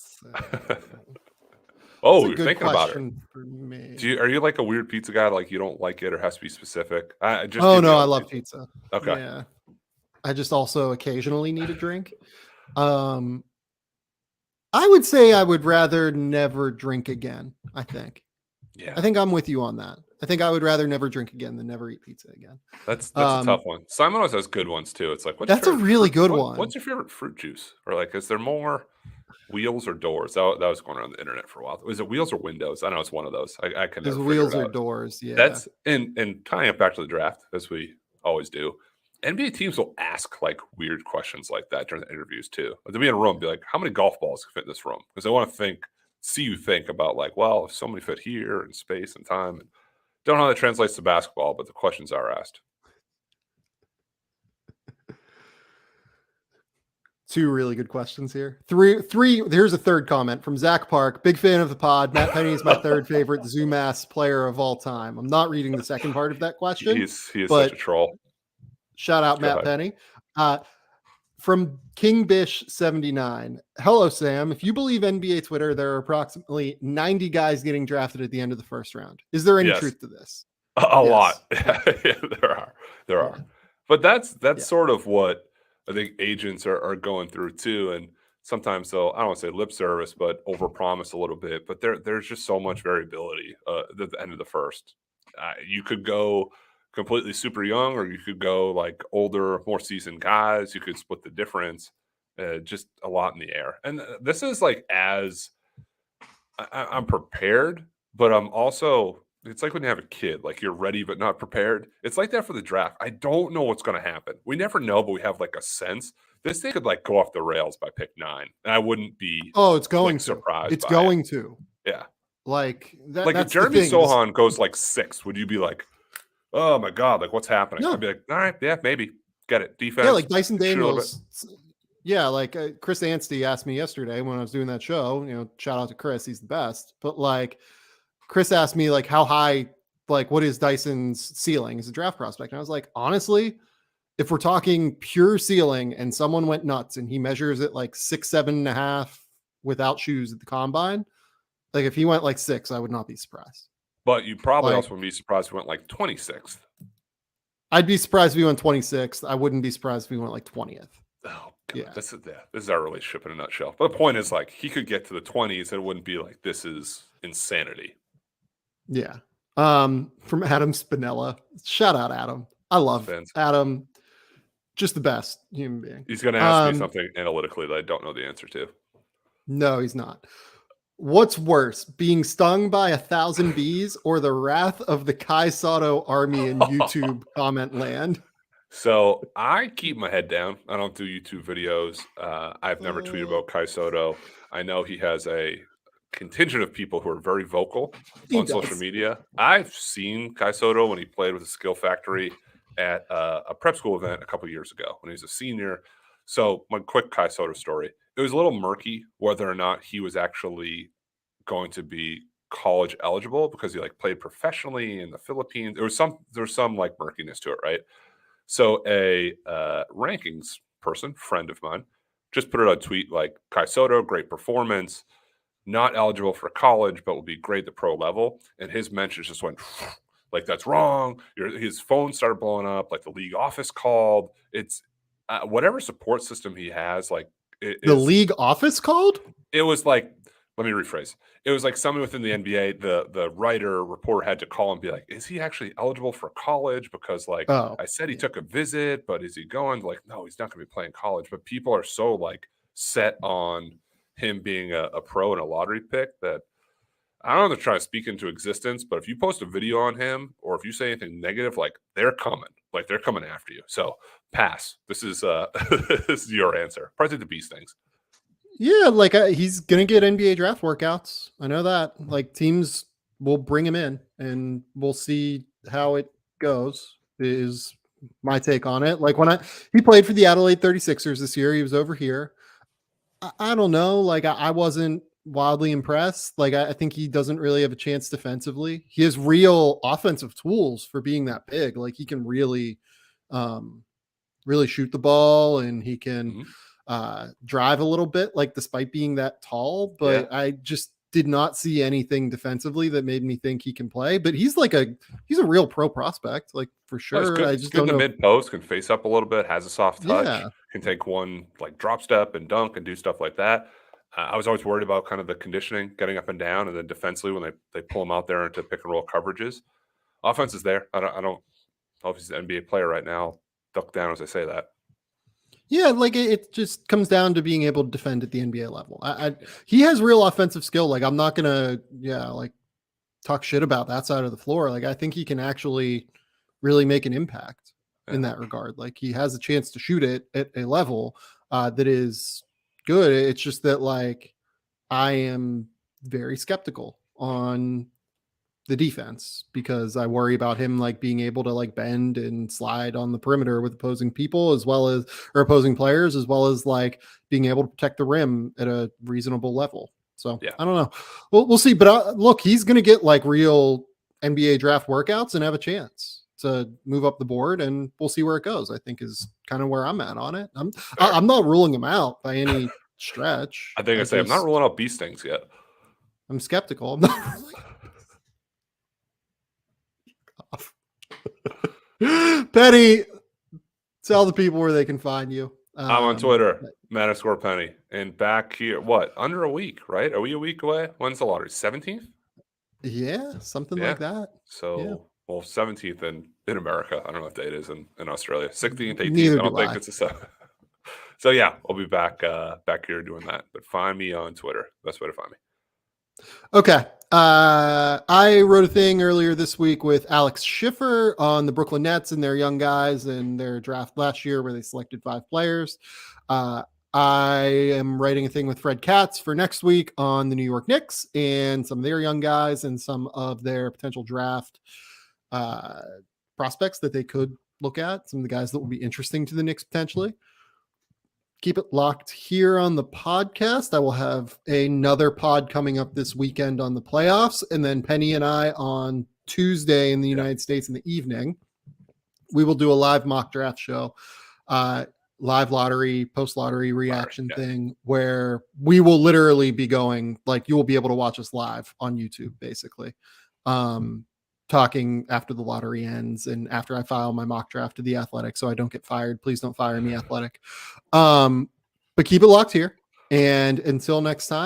Oh, you're thinking about it. Are you like a weird pizza guy? Like, you don't like it or has to be specific? I love pizza. Okay. Yeah. I just also occasionally need a drink. I would say I would rather never drink again, I think. Yeah. I think I'm with you on that. I think I would rather never drink again than never eat pizza again. That's a tough one. Simon always has good ones too. It's like, that's a really good one. What's your favorite fruit juice? Or like, is there more wheels or doors? That was going around the internet for a while. Was it wheels or windows? I know it's one of those. I can. There's wheels or doors. Yeah. That's and tying it back to the draft, as we always do. NBA teams will ask like weird questions like that during the interviews too. Like, they'll be in a room and be like, how many golf balls can fit in this room? Because they want to see you think about like, well, if so many fit here and space and time. And don't know how that translates to basketball, but the questions are asked. Two really good questions here. Three. Here's a third comment from Zach Park. Big fan of the pod. Matt Pennie is my third favorite Zoomass player of all time. I'm not reading the second part of that question. He is such a troll. Shout out Matt Pennie. From King Bish 79. Hello, Sam. If you believe NBA Twitter, there are approximately 90 guys getting drafted at the end of the first round. Is there any truth to this? A lot. Yeah, there are. But that's sort of what I think agents are going through too. And sometimes they'll, I don't want to say lip service, but overpromise a little bit. But there's just so much variability at the end of the first. You could go completely super young, or you could go like older, more seasoned guys. You could split the difference. Just a lot in the air. And this is like as I'm prepared, but I'm also. It's like when you have a kid, like you're ready but not prepared. It's like that for the draft. I don't know what's going to happen. We never know, but we have like a sense. This thing could like go off the rails by pick 9, and I wouldn't be. Oh, it's going like, to. surprised. It's by going it. to. Yeah. Like that. Like if That's Jeremy the thing. Sohan goes like 6, would you be like, oh my god, like what's happening? No. I'd be like, all right, yeah, maybe get it. Defense. Yeah, like Dyson Daniels. Yeah, like Chris Anstey asked me yesterday when I was doing that show. Shout out to Chris, he's the best. But like, Chris asked me like how high, like what is Dyson's ceiling as a draft prospect? And I was like, honestly, if we're talking pure ceiling and someone went nuts and he measures it like 6, 7.5 without shoes at the combine, like if he went like 6, I would not be surprised. But you probably also wouldn't be surprised if he went like 26th. I'd be surprised if he went 26th. I wouldn't be surprised if he went like 20th. Oh, God. Yeah. This is our relationship in a nutshell. But the point is, like, he could get to the 20s and it wouldn't be like, this is insanity. Yeah. From Adam Spinella. Shout out, Adam. I love Adam. Just the best human being. He's going to ask me something analytically that I don't know the answer to. No, he's not. What's worse, being stung by 1,000 bees or the wrath of the Kai Sato army in YouTube comment land? So I keep my head down. I don't do YouTube videos. I've never tweeted about Kai Soto. I know he has a contingent of people who are very vocal on social media. I've seen Kai Soto when he played with the Skill Factory at a prep school event a couple years ago when he was a senior. So my quick Kai Soto story. It was a little murky whether or not he was actually going to be college eligible because he like played professionally in the Philippines. There was some like murkiness to it, right? So a rankings person, friend of mine, just put it on a tweet like Kai Soto, great performance, not eligible for college, but will be great at the pro level. And his mentions just went like, that's wrong. His phone started blowing up. Like the league office called. It's whatever support system he has. Like the league office called? It was like, let me rephrase. It was like someone within the NBA, the reporter had to call and be like, is he actually eligible for college? Because like I said, he took a visit, but is he going? Like, no, he's not going to be playing college. But people are so like set on him being a pro and a lottery pick that I don't know if they're trying to speak into existence, but if you post a video on him or if you say anything negative, like they're coming. Like they're coming after you. So pass. This is this is your answer. Probably the beast things. Yeah, like he's gonna get NBA draft workouts. I know that. Like teams will bring him in, and we'll see how it goes. Is my take on it. Like when he played for the Adelaide 36ers this year, he was over here. I don't know. Like I wasn't wildly impressed. Like I think he doesn't really have a chance defensively. He has real offensive tools for being that big. Like he can really, really shoot the ball, and he can drive a little bit. Like despite being that tall, but I just did not see anything defensively that made me think he can play. But he's a real pro prospect, like for sure. I just don't know. Mid post, can face up a little bit, has a soft touch, can take one like drop step and dunk and do stuff like that. I was always worried about kind of the conditioning, getting up and down, and then defensively when they pull him out there into pick and roll coverages. Offense is there. I don't know if he's an NBA player right now. Duck down as I say that. Yeah, like it just comes down to being able to defend at the NBA level. He has real offensive skill. Like I'm not gonna like talk shit about that side of the floor. Like I think he can actually really make an impact in that regard. Like he has a chance to shoot it at a level that is good. It's just that like I am very skeptical on the defense because I worry about him like being able to like bend and slide on the perimeter with opposing people or opposing players, as well as like being able to protect the rim at a reasonable level. So I don't know. We'll see. But look, he's going to get like real NBA draft workouts and have a chance to move up the board, and we'll see where it goes. I think is kind of where I'm at on it. I'm not ruling him out by any stretch. I'm not ruling out beast things yet. I'm skeptical. I'm not ruling Pennie, tell the people where they can find you. I'm on Twitter, _Pennie, and back here. What, under a week, right? Are we a week away? When's the lottery? 17th? Yeah, something like that. So, well, 17th in America. I don't know what day it is in Australia. 16th, 18th. I don't think it's a 7th. So yeah, I'll be back here doing that. But find me on Twitter. Best way to find me. Okay. I wrote a thing earlier this week with Alex Schiffer on the Brooklyn Nets and their young guys and their draft last year where they selected 5 players. I am writing a thing with Fred Katz for next week on the New York Knicks and some of their young guys and some of their potential draft prospects that they could look at, some of the guys that will be interesting to the Knicks potentially. Keep it locked here on the podcast. I will have another pod coming up this weekend on the playoffs, and then Pennie and I on Tuesday in the United States in the evening. We will do a live mock draft show, live lottery, post-lottery reaction thing where we will literally be going, like, you will be able to watch us live on YouTube, basically. Talking after the lottery ends and after I file my mock draft to the Athletic so I don't get fired. Please don't fire me, Athletic. But keep it locked here. And until next time.